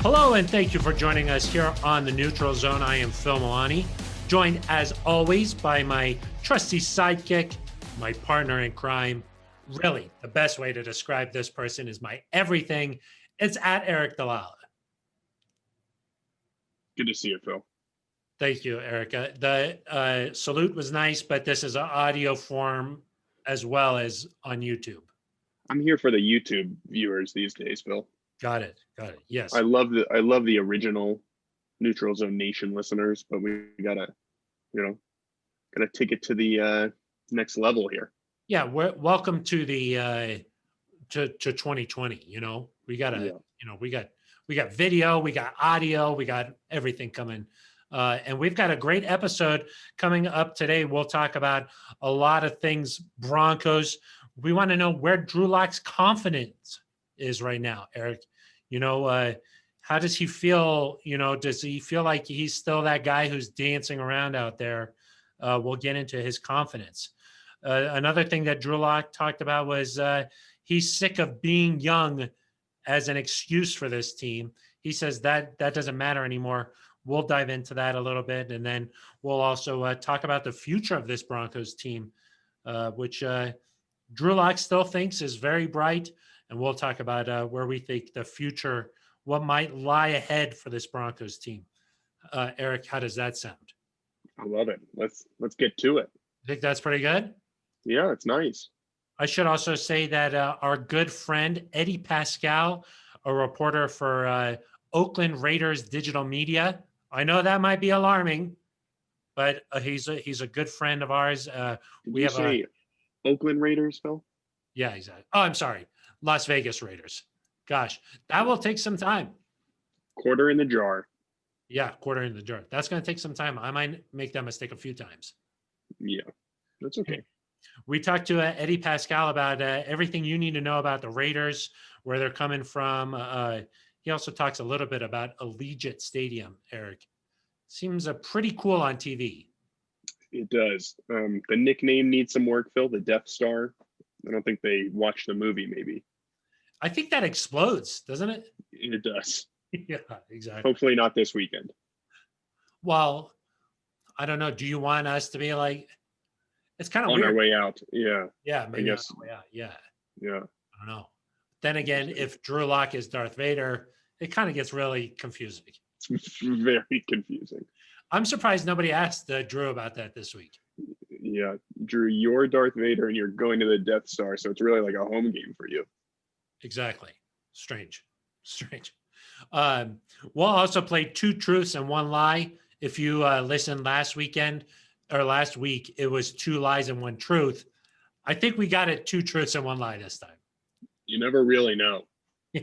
Hello, and thank you for joining us here on the Neutral Zone. I am Phil Milani, joined as always by my trusty sidekick, my partner in crime. Really, the best way to describe this person is my everything. It's at Eric Dalala. Good to see you, Phil. Thank you, Erica. The salute was nice, but this is an audio form as well as on YouTube. I'm here for the YouTube viewers these days, Phil. Got it. Yes. I love the original Neutral Zone Nation listeners, but we gotta take it to the next level here. Yeah, welcome to the to 2020. We gotta, we got video, we got audio, we got everything coming. And we've got a great episode coming up today. We'll talk about a lot of things Broncos. We want to know where Drew Lock's confidence is right now, Eric. How does he feel? Does he feel like he's still that guy who's dancing around out there? We'll get into his confidence. Another thing that Drew Lock talked about was he's sick of being young as an excuse for this team. He says that doesn't matter anymore. We'll dive into that a little bit, and then we'll also talk about the future of this Broncos team, which Drew Lock still thinks is very bright, and we'll talk about where we think the future, what might lie ahead for this Broncos team. Eric, how does that sound? I love it. Let's get to it. I think that's pretty good. Yeah, it's nice. I should also say that our good friend Eddie Paskal, a reporter for Oakland Raiders digital media. I know that might be alarming, but he's a good friend of ours. We have Oakland Raiders, Phil? Yeah, exactly. Oh, I'm sorry. Las Vegas Raiders. Gosh, that will take some time. Quarter in the jar. Yeah, quarter in the jar. That's going to take some time. I might make that mistake a few times. Yeah, that's okay. We talked to Eddie Paskal about everything you need to know about the Raiders, where they're coming from. He also talks a little bit about Allegiant Stadium, Eric. Seems pretty cool on TV. It does. The nickname needs some work, Phil, the Death Star. I don't think they watched the movie, maybe. I think that explodes, doesn't it? It does. Yeah, exactly. Hopefully not this weekend. Well, I don't know. Do you want us to be like, it's kind of on weird. Our way out? Yeah. Yeah, maybe I guess. On our way out. Yeah. Yeah. I don't know. Then again, if Drew Lock is Darth Vader, it kind of gets really confusing. It's very confusing. I'm surprised nobody asked Drew about that this week. Yeah, Drew, you're Darth Vader and you're going to the Death Star, so it's really like a home game for you. Exactly. Strange. We'll also play 2 truths and 1 lie. If you listened last week, it was 2 lies and 1 truth. I think we got it 2 truths and 1 lie this time. You never really know. Yeah.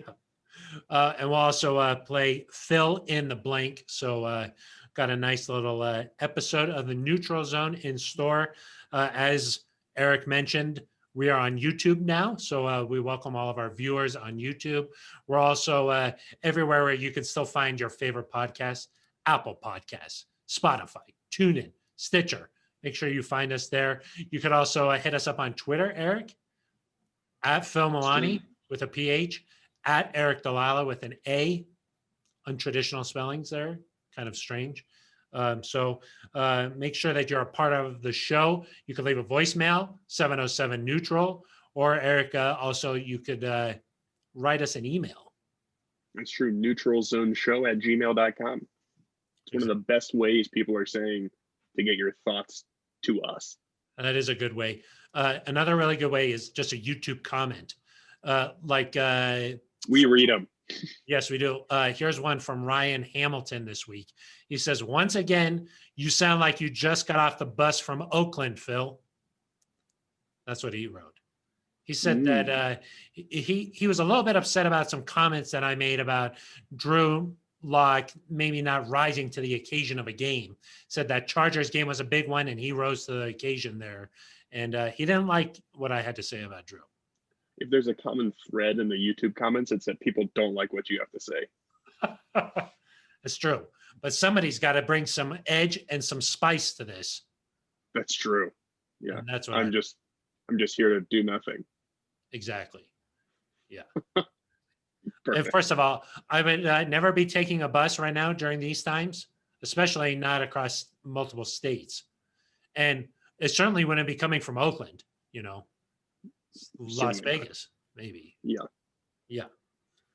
And we'll also play fill in the blank. So got a nice little episode of the Neutral Zone in store. As Eric mentioned, we are on YouTube now. So we welcome all of our viewers on YouTube. We're also everywhere where you can still find your favorite podcasts: Apple Podcasts, Spotify, TuneIn, Stitcher. Make sure you find us there. You could also hit us up on Twitter, Eric, at Phil Milani with a PH, at Eric Dalala with an A. Untraditional spellings there, kind of strange. So make sure that you're a part of the show. You can leave a voicemail, 707-NEUTRAL, or Erica, also you could write us an email. That's true, neutralzoneshow@gmail.com. It's one of the best ways people are saying to get your thoughts to us. And that is a good way. Another really good way is just a YouTube comment. We read them. Yes, we do. Here's one from Ryan Hamilton this week. He says, once again, you sound like you just got off the bus from Oakland, Phil. That's what he wrote. He said that he was a little bit upset about some comments that I made about Drew Lock maybe not rising to the occasion of a game. Said that Chargers game was a big one, and he rose to the occasion there. And he didn't like what I had to say about Drew. If there's a common thread in the YouTube comments, it's that people don't like what you have to say. It's true. But somebody's got to bring some edge and some spice to this. That's true. Yeah. And that's what I'm just here to do nothing. Exactly. Yeah. And Perfect. first of all, I would never be taking a bus right now during these times, especially not across multiple states. And it certainly wouldn't be coming from Oakland, you know, Las Certainly not. Vegas, maybe. Yeah. Yeah.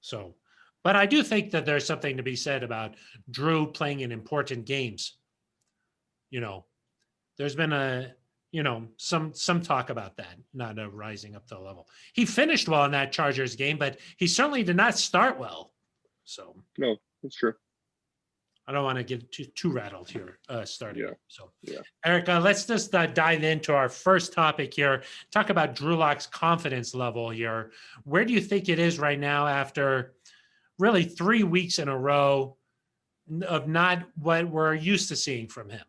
So, but I do think that there's something to be said about Drew playing in important games. You know, there's been some talk about that, not rising up to the level. He finished well in that Chargers game, but he certainly did not start well. So No, that's true. I don't want to get too rattled here starting. Yeah. So, Yeah. Eric, let's just dive into our first topic here. Talk about Drew Lock's confidence level here. Where do you think it is right now after really 3 weeks in a row of not what we're used to seeing from him?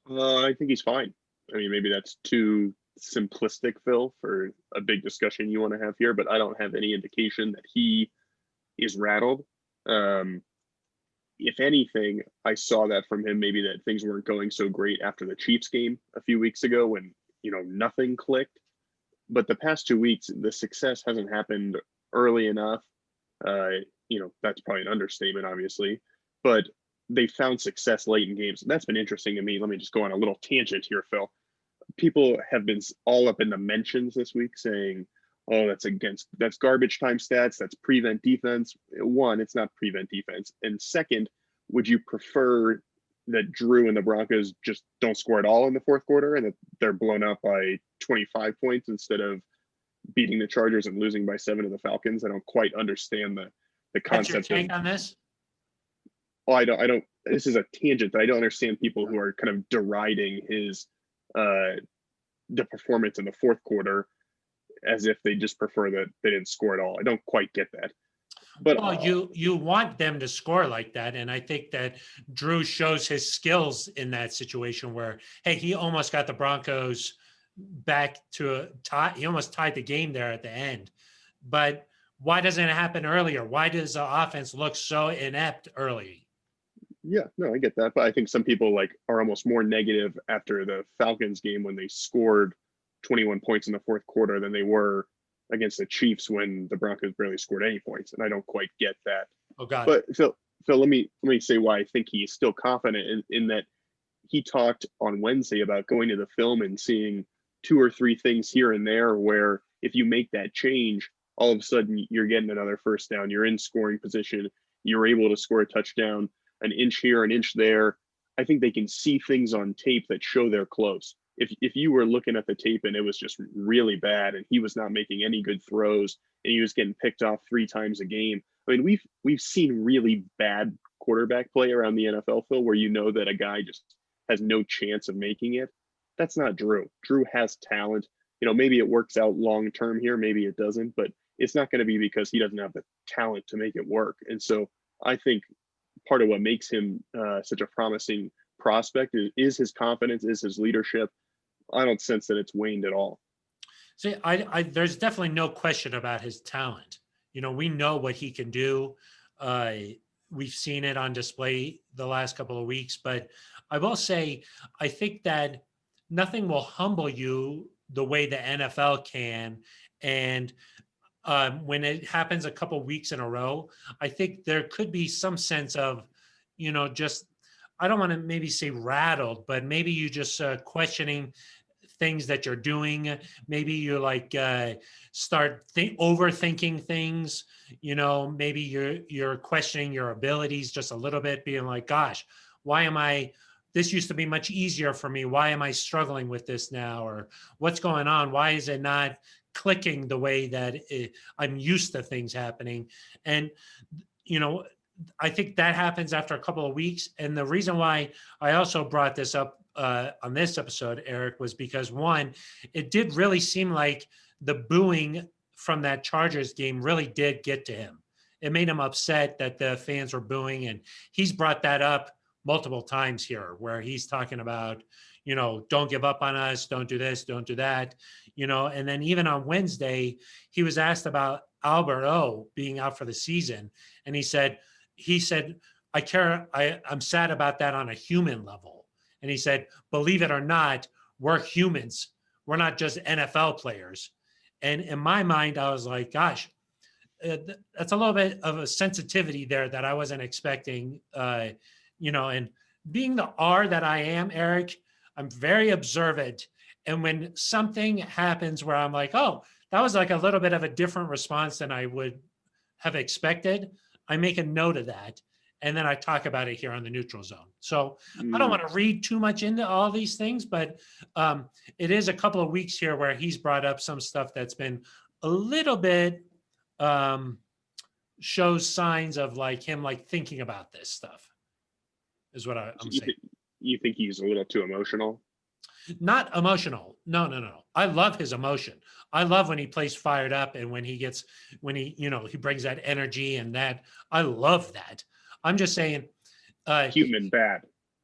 I think he's fine. I mean, maybe that's too simplistic, Phil, for a big discussion you want to have here, but I don't have any indication that he is rattled. If anything, I saw that from him, maybe that things weren't going so great after the Chiefs game a few weeks ago when, nothing clicked. But the past 2 weeks, the success hasn't happened early enough. That's probably an understatement, obviously, but they found success late in games. That's been interesting to me. Let me just go on a little tangent here, Phil. People have been all up in the mentions this week saying, oh, that's garbage time stats. That's prevent defense. One, it's not prevent defense. And second, would you prefer that Drew and the Broncos just don't score at all in the fourth quarter and that they're blown up by 25 points instead of beating the Chargers and losing by 7 to the Falcons? I don't quite understand the What's your concept take on this? Oh, I don't. This is a tangent, but I don't understand people who are kind of deriding his the performance in the fourth quarter as if they just prefer that they didn't score at all. I don't quite get that. But Well, you want them to score like that, and I think that Drew shows his skills in that situation where, hey, he almost got the Broncos back to a tie. He almost tied the game there at the end. But why doesn't it happen earlier? Why does the offense look so inept early? yeah, no, I get that. But I think some people are almost more negative after the Falcons game when they scored 21 points in the fourth quarter than they were against the Chiefs when the Broncos barely scored any points. And I don't quite get that. Oh God. But Phil, let me say why I think he's still confident in that. He talked on Wednesday about going to the film and seeing 2 or 3 things here and there where if you make that change, all of a sudden you're getting another first down, you're in scoring position, you're able to score a touchdown, an inch here, an inch there. I think they can see things on tape that show they're close. If you were looking at the tape and it was just really bad and he was not making any good throws and he was getting picked off 3 times a game, I mean, we've seen really bad quarterback play around the NFL, Phil, where that a guy just has no chance of making it. That's not Drew. Drew has talent. Maybe it works out long term here, maybe it doesn't, but it's not going to be because he doesn't have the talent to make it work. And so I think part of what makes him such a promising prospect is his confidence, is his leadership. I don't sense that it's waned at all. See, there's definitely no question about his talent. We know what he can do. We've seen it on display the last couple of weeks, but I will say, I think that nothing will humble you the way the NFL can. And when it happens a couple of weeks in a row, I think there could be some sense of, just, I don't want to maybe say rattled, but maybe you just questioning things that you're doing. Maybe you start overthinking things. Maybe you're questioning your abilities just a little bit, being like, gosh, why am I? This used to be much easier for me. Why am I struggling with this now? Or what's going on? Why is it not clicking the way that I'm used to things happening? And I think that happens after a couple of weeks. And the reason why I also brought this up on this episode, Eric, was because one, it did really seem like the booing from that Chargers game really did get to him. It made him upset that the fans were booing. And he's brought that up multiple times here where he's talking about, don't give up on us. Don't do this. Don't do that. And then even on Wednesday, he was asked about Albert O being out for the season. And he said, I'm sad about that on a human level. And he said, believe it or not, we're humans. We're not just NFL players. And in my mind, I was like, gosh, that's a little bit of a sensitivity there that I wasn't expecting. And being the R that I am, Eric, I'm very observant. And when something happens where I'm like, oh, that was like a little bit of a different response than I would have expected, I make a note of that. And then I talk about it here on the neutral zone. So I don't want to read too much into all these things, but it is a couple of weeks here where he's brought up some stuff that's been a little bit shows signs of like him like thinking about this stuff is what I'm saying. You think he's a little too emotional? Not emotional. No. I love his emotion. I love when he plays fired up and when he he brings that energy and that. I love that. I'm just saying. Human bad.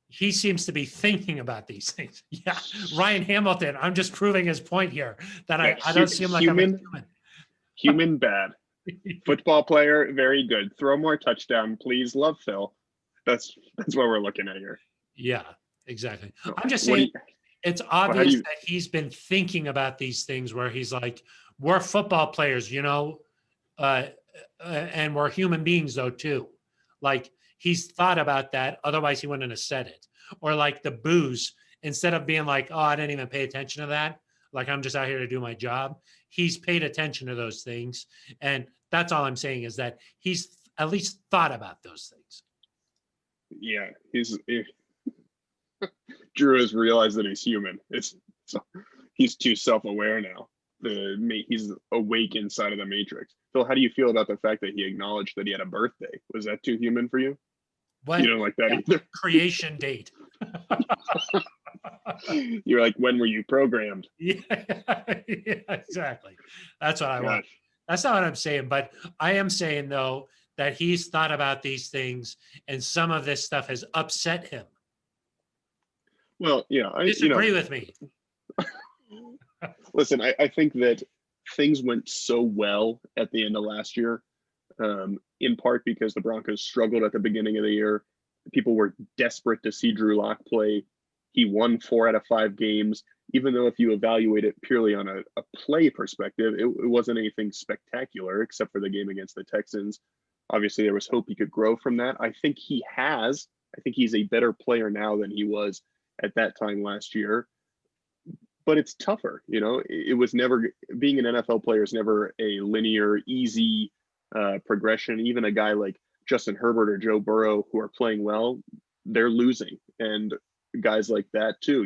He seems to be thinking about these things. Yeah. Ryan Hamilton, I'm just proving his point here that I don't seem like I'm a human. Human bad. Football player, very good. Throw more touchdown, please. Love Phil. That's what we're looking at here. Yeah, exactly. I'm just saying it's obvious that he's been thinking about these things where he's like, we're football players, and we're human beings though too. Like he's thought about that. Otherwise he wouldn't have said it. Or like the booze, instead of being like, oh, I didn't even pay attention to that. Like I'm just out here to do my job. He's paid attention to those things. And that's all I'm saying is that he's at least thought about those things. Yeah, Drew has realized that he's human. He's too self-aware now. He's awake inside of the matrix. Phil, how do you feel about the fact that he acknowledged that he had a birthday? Was that too human for you? What? You don't like that either? Creation date. You're like, when were you programmed? Yeah, exactly. That's what I want. That's not what I'm saying, but I am saying though that he's thought about these things and some of this stuff has upset him. Well, yeah, I disagree with me. Listen, I think that things went so well at the end of last year, in part because the Broncos struggled at the beginning of the year. People were desperate to see Drew Lock play. He won 4 out of 5 games, even though if you evaluate it purely on a play perspective, it wasn't anything spectacular except for the game against the Texans. Obviously, there was hope he could grow from that. I think he's a better player now than he was at that time last year. But it's tougher, it was never, being an NFL player is never a linear, easy progression. Even a guy like Justin Herbert or Joe Burrow who are playing well, they're losing. And guys like that too,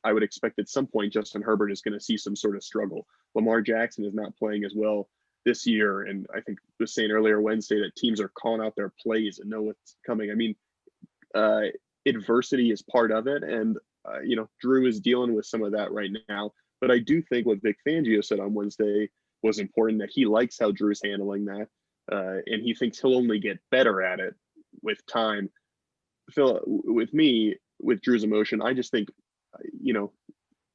I would expect at some point Justin Herbert is going to see some sort of struggle. Lamar Jackson is not playing as well this year. And I think I was saying earlier Wednesday that teams are calling out their plays and know what's coming. I mean, adversity is part of it. And, Drew is dealing with some of that right now. But I do think what Vic Fangio said on Wednesday was important, that he likes how Drew's handling that. And he thinks he'll only get better at it with time. Phil, with me, with Drew's emotion, I just think,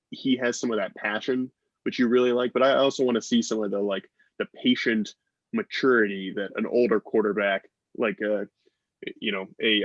he has some of that passion, which you really like. But I also want to see some of the patient maturity that an older quarterback like a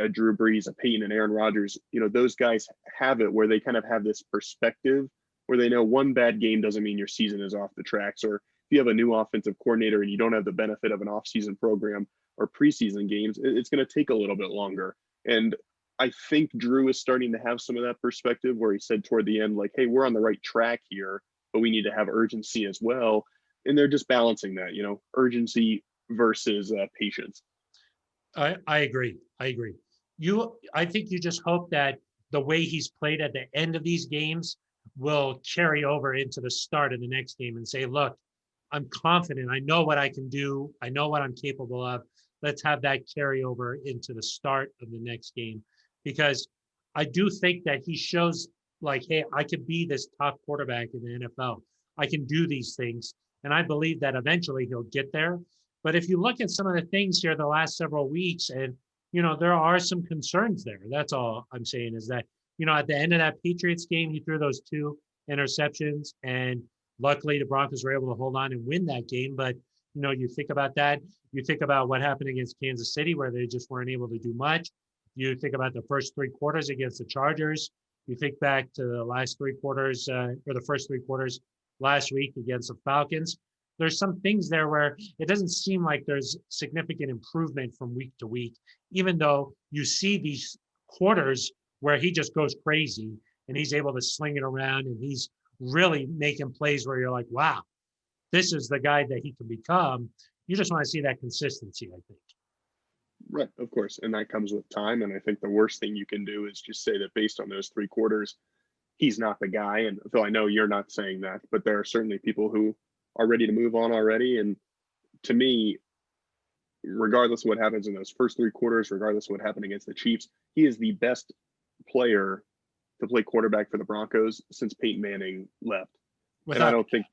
Drew Brees, a Peyton and Aaron Rodgers, those guys have it where they kind of have this perspective where they know one bad game doesn't mean your season is off the tracks. Or if you have a new offensive coordinator and you don't have the benefit of an off-season program or preseason games, it's going to take a little bit longer. And I think Drew is starting to have some of that perspective where he said toward the end, like, hey, we're on the right track here, but we need to have urgency as well. And they're just balancing that, urgency versus patience. I agree. I think you just hope that the way he's played at the end of these games will carry over into the start of the next game and say, look, I'm confident. I know what I can do. I know what I'm capable of. Let's have that carry over into the start of the next game. Because I do think that he shows like, hey, I could be this top quarterback in the NFL. I can do these things. And I believe that eventually he'll get there. But if you look at some of the things here the last several weeks, and, there are some concerns there. That's all I'm saying is that, at the end of that Patriots game, he threw those 2 interceptions. And luckily the Broncos were able to hold on and win that game. But, you think about that. You think about what happened against Kansas City, where they just weren't able to do much. You think about the first 3 quarters against the Chargers. You think back to the last 3 quarters or the first 3 quarters last week against the Falcons. there's some things there where it doesn't seem like there's significant improvement from week to week, even though you see these quarters where he just goes crazy and he's able to sling it around and he's really making plays where you're like, wow, this is the guy that he can become. You just want to see that consistency, I think. Right, of course. And that comes with time. And I think the worst thing you can do is just say that based on those 3 quarters, he's not the guy. And Phil, I know you're not saying that, but there are certainly people who are ready to move on already. And to me, regardless of what happens in those first 3 quarters, regardless of what happened against the Chiefs, he is the best player to play quarterback for the Broncos since Peyton Manning left. And I don't think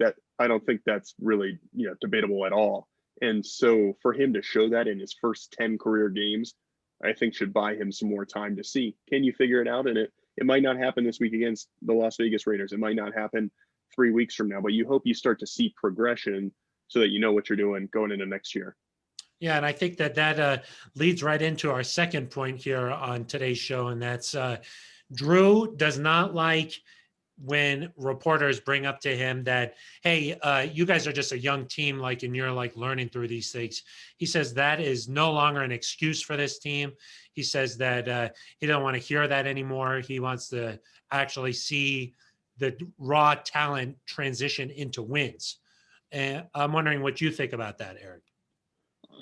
that's really, debatable at all. And so for him to show that in his first 10 career games, I think should buy him some more time to see, can you figure it out? And it might not happen this week against the Las Vegas Raiders. It might not happen 3 weeks from now, but you hope you start to see progression so that you know what you're doing going into next year. Yeah, and I think that leads right into our second point here on today's show, and that's Drew does not like when reporters bring up to him that, hey, you guys are just a young team, like, and you're like learning through these things. He says that is no longer an excuse for this team. He says that he don't want to hear that anymore. He wants to actually see the raw talent transition into wins. And I'm wondering what you think about that, Eric.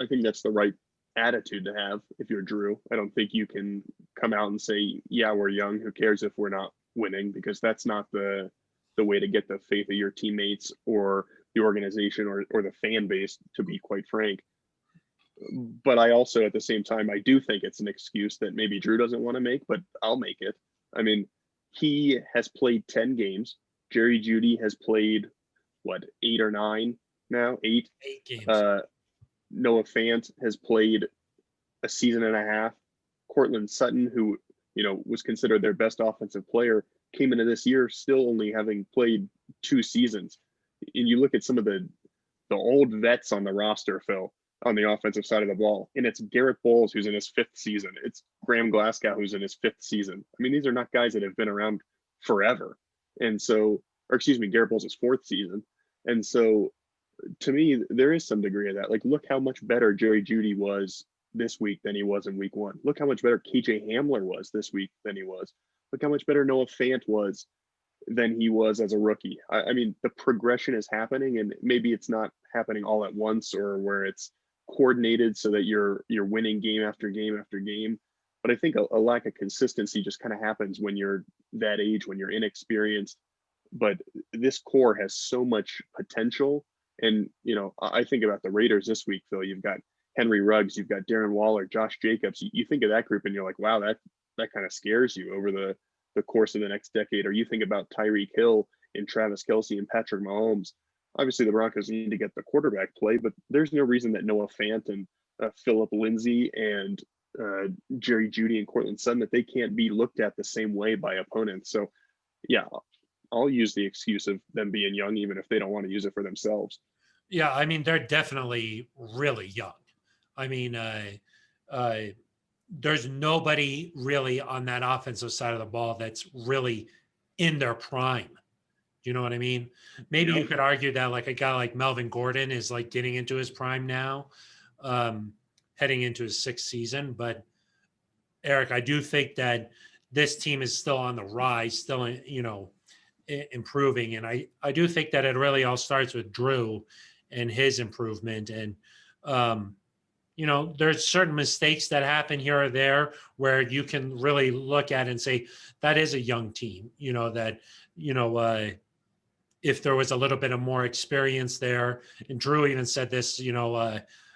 I think that's the right attitude to have if you're Drew. I don't think you can come out and say, yeah, we're young, who cares if we're not winning, because that's not the way to get the faith of your teammates or the organization or the fan base, to be quite frank. But I also, at the same time, I do think it's an excuse that maybe Drew doesn't want to make, but I'll make it. I mean, he has played 10 games. Jerry Jeudy has played, 8 or 9 now? 8 games. Noah Fant has played a season and a half. Cortland Sutton, who was considered their best offensive player, came into this year still only having played 2 seasons. And you look at some of the old vets on the roster, Phil, on the offensive side of the ball, and it's Garrett Bowles, who's in his 5th season. It's Graham Glasgow, who's in his 5th season. I mean, these are not guys that have been around forever. And so, Garrett Bowles' 4th season. And so, to me, there is some degree of that. Like, look how much better Jerry Jeudy was this week than he was in week 1. Look how much better KJ Hamler was this week than he was. Look how much better Noah Fant was than he was as a rookie. I mean, the progression is happening, and maybe it's not happening all at once or where it's coordinated so that you're winning game after game after game. But I think a lack of consistency just kind of happens when you're that age, when you're inexperienced. But this core has so much potential. And, I think about the Raiders this week, Phil. You've got Henry Ruggs, you've got Darren Waller, Josh Jacobs. You think of that group and you're like, wow, that kind of scares you over the course of the next decade. Or you think about Tyreek Hill and Travis Kelce and Patrick Mahomes. Obviously, the Broncos need to get the quarterback play, but there's no reason that Noah Fant and Phillip Lindsay and Jerry Jeudy and Cortland Sutton, that they can't be looked at the same way by opponents. So, yeah, I'll use the excuse of them being young, even if they don't want to use it for themselves. Yeah, I mean, they're definitely really young. I mean, there's nobody really on that offensive side of the ball that's really in their prime. Do you know what I mean? Maybe you could argue that like a guy like Melvin Gordon is like getting into his prime now, heading into his 6th season. But Eric, I do think that this team is still on the rise, still, improving. And I do think that it really all starts with Drew and his improvement. And, there's certain mistakes that happen here or there where you can really look at and say, that is a young team, if there was a little bit of more experience there. And Drew even said this,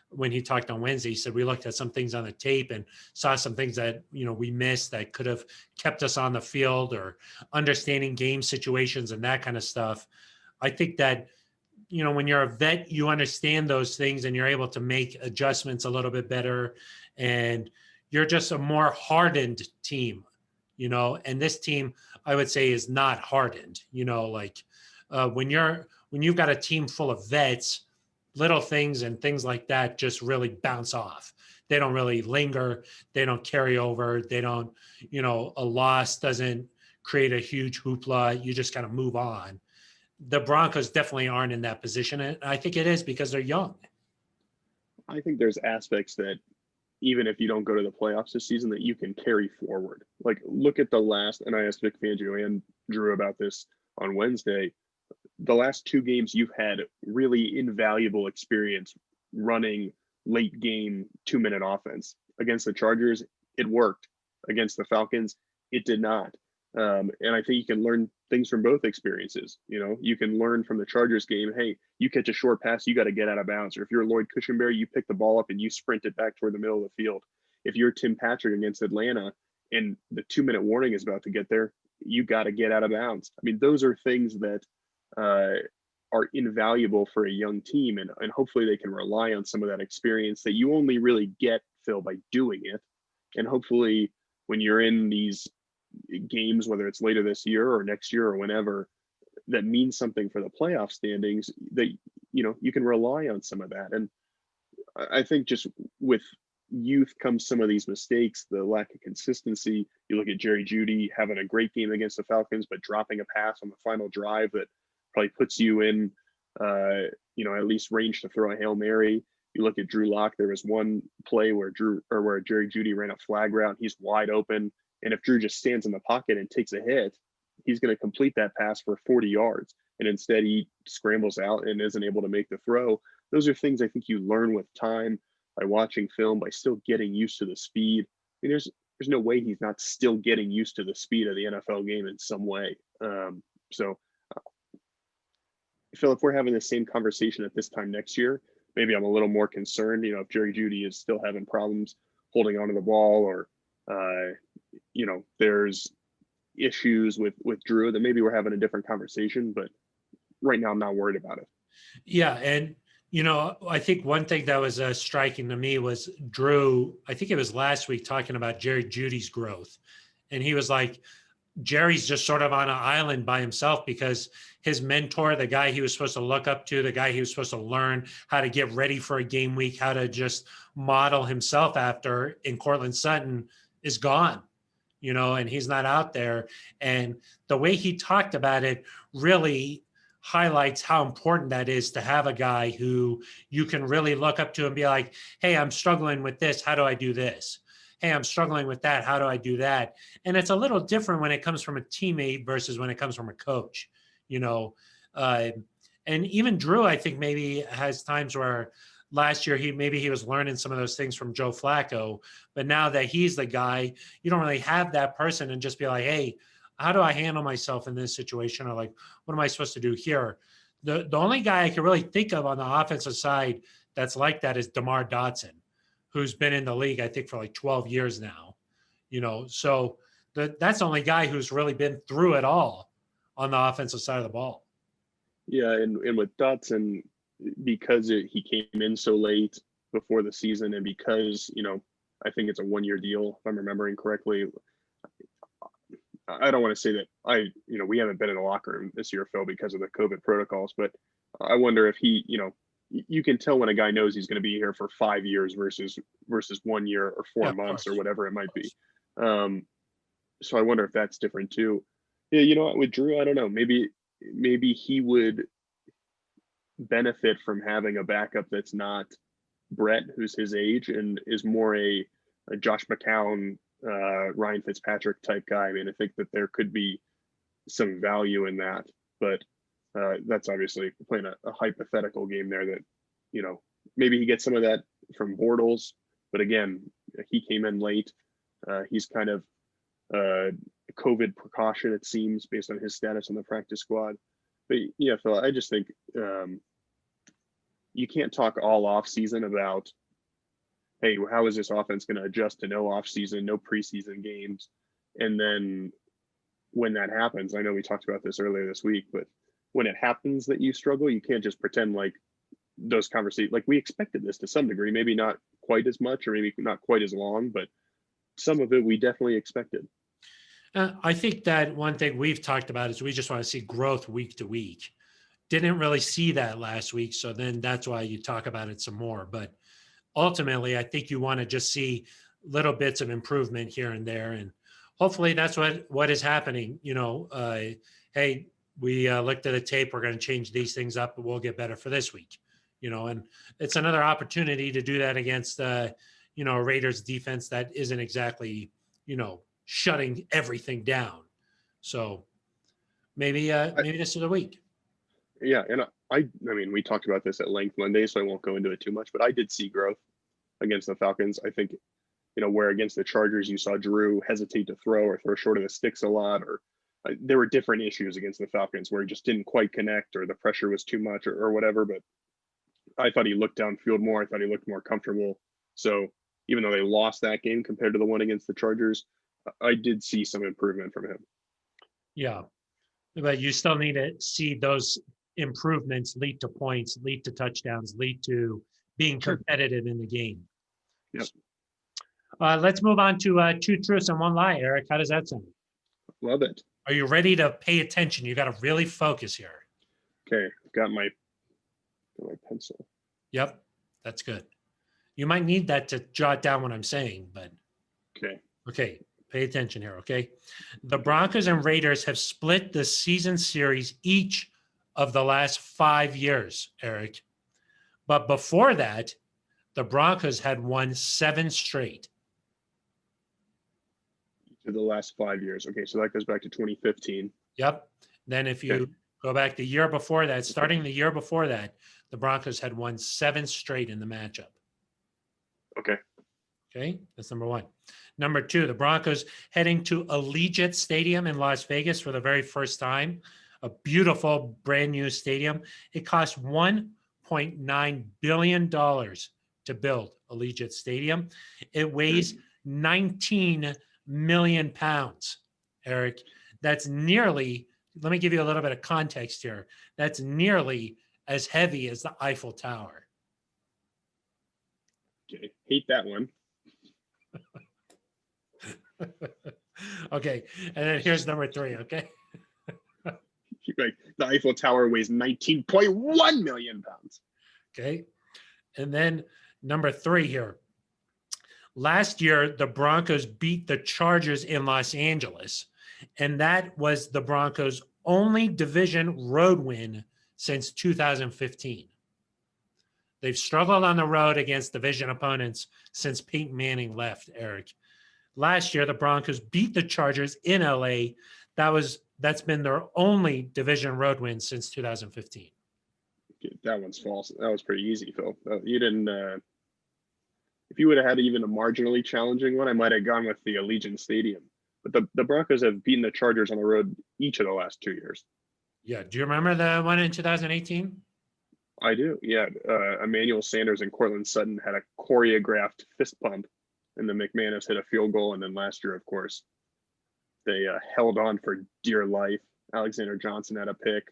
when he talked on Wednesday, he said, we looked at some things on the tape and saw some things that, we missed that could have kept us on the field, or understanding game situations and that kind of stuff. I think that, when you're a vet, you understand those things and you're able to make adjustments a little bit better. And you're just a more hardened team, and this team, I would say, is not hardened, when you've got a team full of vets, little things and things like that just really bounce off. They don't really linger. They don't carry over. They don't, a loss doesn't create a huge hoopla. You just kind of move on. the Broncos definitely aren't in that position. And I think it is because they're young. I think there's aspects that even if you don't go to the playoffs this season, that you can carry forward. Like, look at the last, and I asked Vic Fangio and Drew about this on Wednesday. The last 2 games, you've had really invaluable experience running late game 2-minute offense. Against the Chargers, it worked. Against the Falcons, it did not. And I think you can learn things from both experiences. You know, you can learn from the Chargers game. Hey, you catch a short pass, you got to get out of bounds. Or if you're Lloyd Cushenberry, you pick the ball up and you sprint it back toward the middle of the field. If you're Tim Patrick against Atlanta and the 2-minute warning is about to get there, you got to get out of bounds. I mean, those are things that are invaluable for a young team. And hopefully they can rely on some of that experience that you only really get, Phil, by doing it. And hopefully when you're in these games, whether it's later this year or next year or whenever, that means something for the playoff standings, that, you know, you can rely on some of that. And I think just with youth comes some of these mistakes, the lack of consistency. You look at Jerry Jeudy having a great game against the Falcons, but dropping a pass on the final drive that probably puts you in, you know, at least range to throw a Hail Mary. You look at Drew Lock, there was one play where Jerry Jeudy ran a flag route, he's wide open. And if Drew just stands in the pocket and takes a hit, he's going to complete that pass for 40 yards. And instead he scrambles out and isn't able to make the throw. Those are things I think you learn with time, by watching film, by still getting used to the speed. I mean, there's no way he's not still getting used to the speed of the NFL game in some way. So Phil, if we're having the same conversation at this time next year, maybe I'm a little more concerned, you know, if Jerry Jeudy is still having problems holding onto the ball, or, you know, there's issues with Drew, then maybe we're having a different conversation. But right now I'm not worried about it. Yeah. And, you know, I think one thing that was striking to me was Drew, I think it was last week, talking about Jerry Judy's growth. And he was like, Jerry's just sort of on an island by himself because his mentor, the guy he was supposed to look up to, the guy he was supposed to learn how to get ready for a game week, how to just model himself after in Cortland Sutton, is gone, you know, and he's not out there. And the way he talked about it really highlights how important that is, to have a guy who you can really look up to and be like, hey, I'm struggling with this. How do I do this? Hey, I'm struggling with that. How do I do that? And it's a little different when it comes from a teammate versus when it comes from a coach, you know. And even Drew, I think, maybe has times where last year he was learning some of those things from Joe Flacco, but now that he's the guy, you don't really have that person and just be like, hey, how do I handle myself in this situation? Or like, what am I supposed to do here? The only guy I can really think of on the offensive side that's like that is DeMar Dotson, who's been in the league, I think, for like 12 years now, you know. So that's the only guy who's really been through it all on the offensive side of the ball. Yeah, and with Dotson, because he came in so late before the season, and because, you know, I think it's a 1-year deal, if I'm remembering correctly. I don't want to say that we haven't been in the locker room this year, Phil, because of the COVID protocols, but I wonder if he, you know, you can tell when a guy knows he's going to be here for 5 years versus 1 year or 4 months or whatever it might be. So I wonder if that's different too. Yeah, you know what, with Drew, I don't know. Maybe he would benefit from having a backup that's not Brett, who's his age, and is more a Josh McCown, Ryan Fitzpatrick type guy. I mean, I think that there could be some value in that, but that's obviously playing a hypothetical game there that, you know, maybe he gets some of that from Bortles, but again, he came in late. He's kind of COVID precaution, it seems, based on his status on the practice squad. But yeah, Phil, I just think you can't talk all off season about, hey, how is this offense going to adjust to no off season, no preseason games? And then when that happens, I know we talked about this earlier this week, but when it happens that you struggle, you can't just pretend like those conversations, like we expected this to some degree, maybe not quite as much or maybe not quite as long, but some of it we definitely expected. I think that one thing we've talked about is we just want to see growth week to week. Didn't really see that last week. So then that's why you talk about it some more. But ultimately, I think you want to just see little bits of improvement here and there. And hopefully that's what is happening. You know, hey, we looked at the tape. We're going to change these things up, but we'll get better for this week. And it's another opportunity to do that against, a Raiders defense that isn't exactly, shutting everything down. So maybe this is a week. Yeah, and I mean, we talked about this at length Monday, so I won't go into it too much, but I did see growth against the Falcons. I think, where against the Chargers, you saw Drew hesitate to throw or throw short of the sticks a lot, or there were different issues against the Falcons where he just didn't quite connect or the pressure was too much or whatever. But I thought he looked downfield more. I thought he looked more comfortable. So even though they lost that game compared to the one against the Chargers, I did see some improvement from him. Yeah, but you still need to see those improvements lead to points, lead to touchdowns, lead to being competitive in the game. Yep. Let's move on to two truths and one lie. Eric, how does that sound? Love it. Are you ready to pay attention? You got to really focus here. Okay, I've got my pencil. Yep, that's good. You might need that to jot down what I'm saying, but okay, pay attention here, okay? The Broncos and Raiders have split the season series each of the last 5 years, Eric. But before that, the Broncos had won 7 straight. To the last 5 years. Okay, so that goes back to 2015. Yep. Then if you go back the year before that, starting the year before that, the Broncos had won 7 straight in the matchup. Okay, that's number one. Number two, the Broncos heading to Allegiant Stadium in Las Vegas for the very first time, a beautiful brand new stadium. It cost $1.9 billion to build Allegiant Stadium. It weighs 19 million pounds, Eric. That's nearly, let me give you a little bit of context here. That's nearly as heavy as the Eiffel Tower. Okay, hate that one. Okay, and then here's number 3, okay? Like the Eiffel Tower weighs 19.1 million pounds. Okay, and then number 3 here. Last year, the Broncos beat the Chargers in Los Angeles, and that was the Broncos' only division road win since 2015. They've struggled on the road against division opponents since Peyton Manning left, Eric. Last year, the Broncos beat the Chargers in LA. That's been their only division road win since 2015. That one's false. That was pretty easy, Phil. You didn't. If you would have had even a marginally challenging one, I might have gone with the Allegiant Stadium. But the Broncos have beaten the Chargers on the road each of the last 2 years. Yeah. Do you remember the one in 2018? I do. Yeah. Emmanuel Sanders and Cortland Sutton had a choreographed fist pump, and then McManus hit a field goal. And then last year, of course, they held on for dear life. Alexander Johnson had a pick.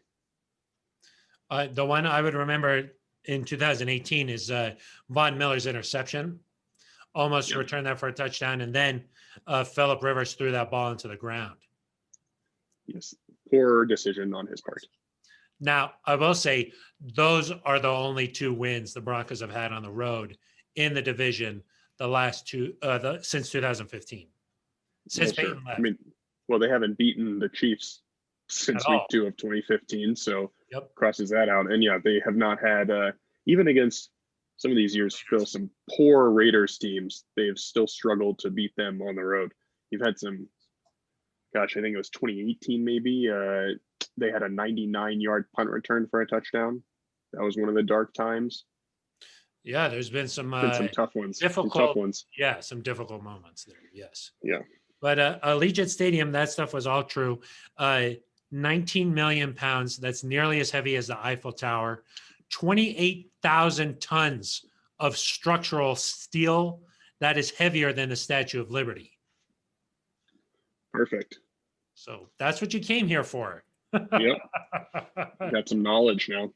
The one I would remember in 2018 is Von Miller's interception. Almost returned that for a touchdown. And then Phillip Rivers threw that ball into the ground. Yes. Poor decision on his part. Now, I will say those are the only 2 wins the Broncos have had on the road in the division the last 2 since 2015. Since Peyton left. I mean, well, they haven't beaten the Chiefs since week 2 of 2015, so crosses that out. And yeah, they have not had even against some of these years, Phil, some poor Raiders teams, they've still struggled to beat them on the road. You've had some, gosh, I think it was 2018 maybe. They had a 99-yard punt return for a touchdown. That was one of the dark times. Yeah, there's been some tough ones. Difficult, some tough ones. Yeah, some difficult moments there. Yes. Yeah. But Allegiant Stadium, that stuff was all true. 19 million pounds. That's nearly as heavy as the Eiffel Tower. 28,000 tons of structural steel. That is heavier than the Statue of Liberty. Perfect. So that's what you came here for. Yep. Got some knowledge now.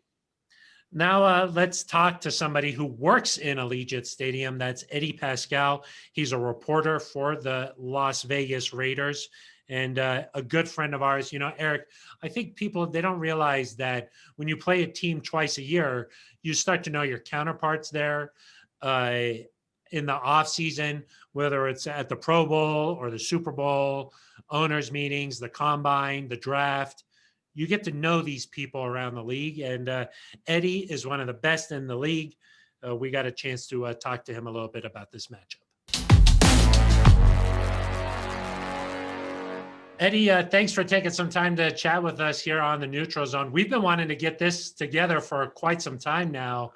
Now let's talk to somebody who works in Allegiant Stadium. That's Eddie Paskal. He's a reporter for the Las Vegas Raiders and a good friend of ours. Eric, I think people, they don't realize that when you play a team twice a year, you start to know your counterparts there in the off season, whether it's at the Pro Bowl or the Super Bowl, owners meetings, the combine, the draft. you get to know these people around the league. And Eddie is one of the best in the league. We got a chance to talk to him a little bit about this matchup. Eddie, thanks for taking some time to chat with us here on the Neutral Zone. We've been wanting to get this together for quite some time now.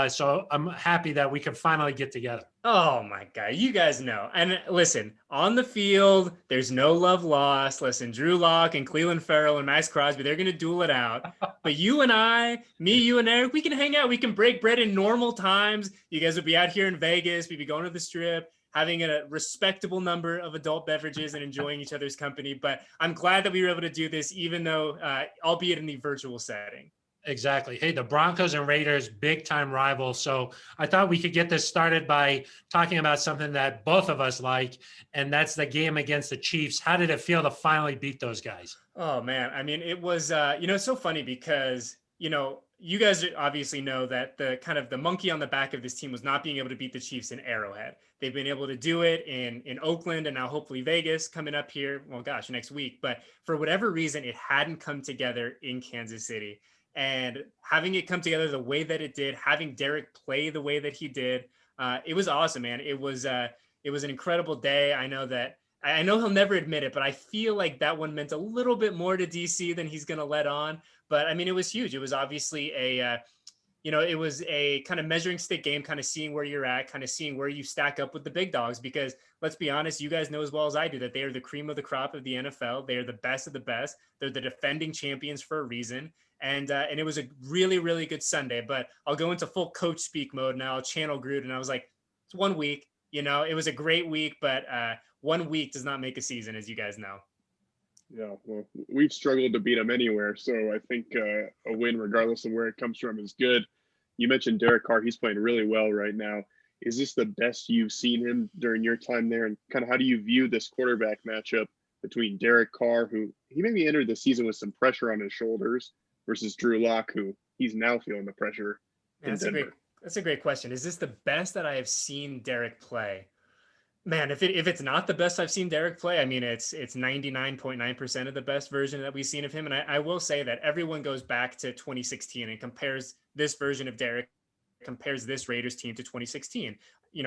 So I'm happy that we can finally get together. Oh my God, you guys know. And listen, on the field, there's no love lost. Listen, Drew Lock and Cleveland Farrell and Max Crosby, they're going to duel it out. But you and I, me, you and Eric, we can hang out. We can break bread in normal times. You guys would be out here in Vegas. We'd be going to the Strip, having a respectable number of adult beverages and enjoying each other's company. But I'm glad that we were able to do this, even though, albeit in the virtual setting. Exactly. Hey, the Broncos and Raiders, big time rivals. So I thought we could get this started by talking about something that both of us like, and that's the game against the Chiefs. How did it feel to finally beat those guys? Oh man. I mean, it was, it's so funny because, you guys obviously know that the monkey on the back of this team was not being able to beat the Chiefs in Arrowhead. They've been able to do it in Oakland and now hopefully Vegas coming up here. Well, gosh, next week. But for whatever reason, it hadn't come together in Kansas City. And having it come together the way that it did, having Derek play the way that he did, it was awesome, man. It was an incredible day. I know he'll never admit it, but I feel like that one meant a little bit more to DC than he's going to let on. But I mean, it was huge. It was obviously it was a kind of measuring stick game, kind of seeing where you're at, kind of seeing where you stack up with the big dogs. Because let's be honest, you guys know as well as I do that they are the cream of the crop of the NFL. They are the best of the best. They're the defending champions for a reason. And it was a really, really good Sunday. But I'll go into full coach speak mode now. I'll channel Gruden. And I was like, it's 1 week. It was a great week, but 1 week does not make a season, as you guys know. Yeah, well, we've struggled to beat them anywhere. So I think a win, regardless of where it comes from, is good. You mentioned Derek Carr. He's playing really well right now. Is this the best you've seen him during your time there? And kind of how do you view this quarterback matchup between Derek Carr, who he maybe entered the season with some pressure on his shoulders, versus Drew Lock, who he's now feeling the pressure in Denver? That's a great question. Is this the best that I have seen Derek play? Man, if it's not the best I've seen Derek play, I mean, it's 99.9% of the best version that we've seen of him. And I will say that everyone goes back to 2016 and compares this version of Derek, compares this Raiders team to 2016.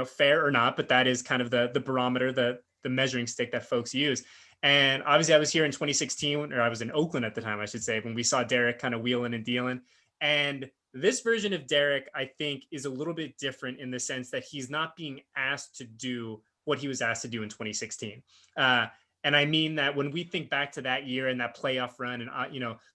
Fair or not, but that is kind of the barometer, the measuring stick that folks use. And obviously I was here in 2016, or I was in Oakland at the time, I should say, when we saw Derek kind of wheeling and dealing. And this version of Derek, I think, is a little bit different in the sense that he's not being asked to do what he was asked to do in 2016. And I mean that when we think back to that year and that playoff run and,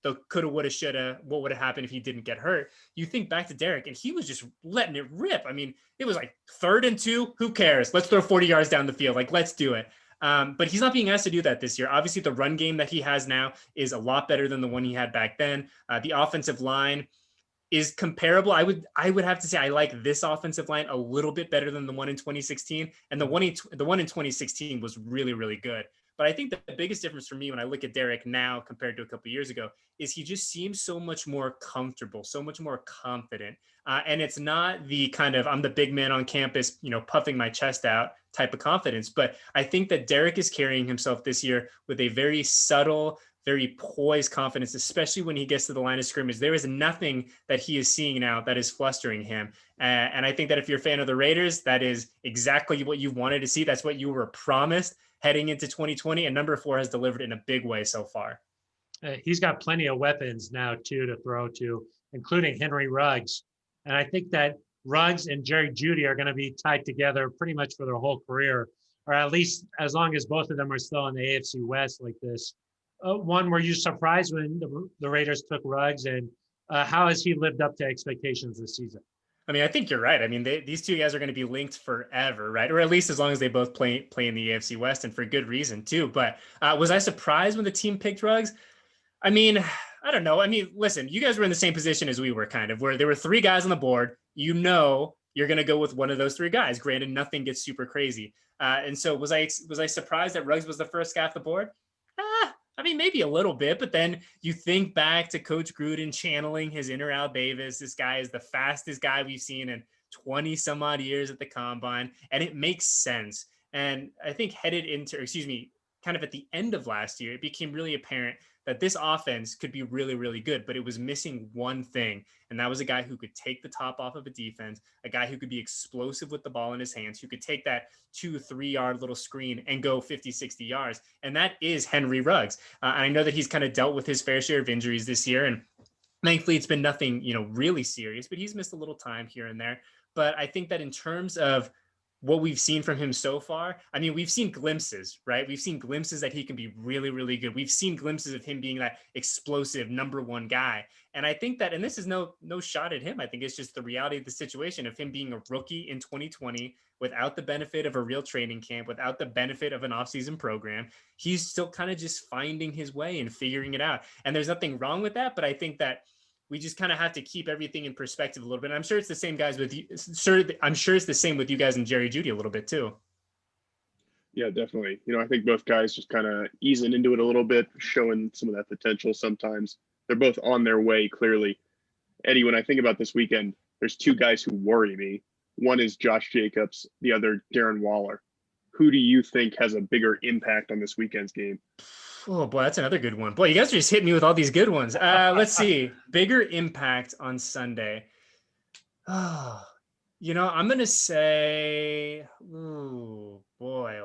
the coulda, woulda, shoulda, what would have happened if he didn't get hurt? You think back to Derek and he was just letting it rip. I mean, it was like 3rd and 2, who cares? Let's throw 40 yards down the field. Like, let's do it. But he's not being asked to do that this year. Obviously, the run game that he has now is a lot better than the one he had back then. The offensive line is comparable. I would have to say I like this offensive line a little bit better than the one in 2016. And the one in 2016 was really, really good. But I think the biggest difference for me when I look at Derek now compared to a couple of years ago is he just seems so much more comfortable, so much more confident. And it's not the kind of I'm the big man on campus, puffing my chest out type of confidence. But I think that Derek is carrying himself this year with a very subtle, very poised confidence, especially when he gets to the line of scrimmage. There is nothing that he is seeing now that is flustering him. And I think that if you're a fan of the Raiders, that is exactly what you wanted to see. That's what you were promised heading into 2020. And number 4 has delivered in a big way so far. He's got plenty of weapons now, too, to throw to, including Henry Ruggs. And I think that Ruggs and Jerry Jeudy are going to be tied together pretty much for their whole career, or at least as long as both of them are still in the AFC West like this. One, were you surprised when the Raiders took Ruggs, and how has he lived up to expectations this season? I mean, I think you're right. I mean, these two guys are going to be linked forever, right? Or at least as long as they both play in the AFC West, and for good reason too. But was I surprised when the team picked Ruggs? I mean, I don't know. I mean, listen, you guys were in the same position as we were, kind of, where there were 3 guys on the board. You're going to go with one of those 3 guys. Granted, nothing gets super crazy. And so was I surprised that Ruggs was the first guy off the board? I mean, maybe a little bit, but then you think back to Coach Gruden channeling his inner Al Davis. This guy is the fastest guy we've seen in 20 some odd years at the combine, and it makes sense. And I think kind of at the end of last year, it became really apparent that this offense could be really, really good, but it was missing one thing. And that was a guy who could take the top off of a defense, a guy who could be explosive with the ball in his hands, who could take that 2-3 yard little screen and go 50, 60 yards. And that is Henry Ruggs. And I know that he's kind of dealt with his fair share of injuries this year. And thankfully it's been nothing, really serious, but he's missed a little time here and there. But I think that in terms of what we've seen from him so far, I mean, we've seen glimpses, right? We've seen glimpses that he can be really, really good. We've seen glimpses of him being that explosive number one guy. And I think that, and this is no shot at him, I think it's just the reality of the situation of him being a rookie in 2020 without the benefit of a real training camp, without the benefit of an offseason program. He's still kind of just finding his way and figuring it out. And there's nothing wrong with that, but I think that we just kind of have to keep everything in perspective a little bit. And I'm sure it's the same guys with you. I'm sure it's the same with you guys and Jerry Jeudy a little bit too. Yeah, definitely. I think both guys just kind of easing into it a little bit, showing some of that potential sometimes. They're both on their way, clearly. Eddie, when I think about this weekend, there's two guys who worry me. One is Josh Jacobs, the other Darren Waller. Who do you think has a bigger impact on this weekend's game? Oh boy, that's another good one. Boy, you guys are just hitting me with all these good ones. Let's see. Bigger impact on Sunday. Oh, I'm going to say, oh boy.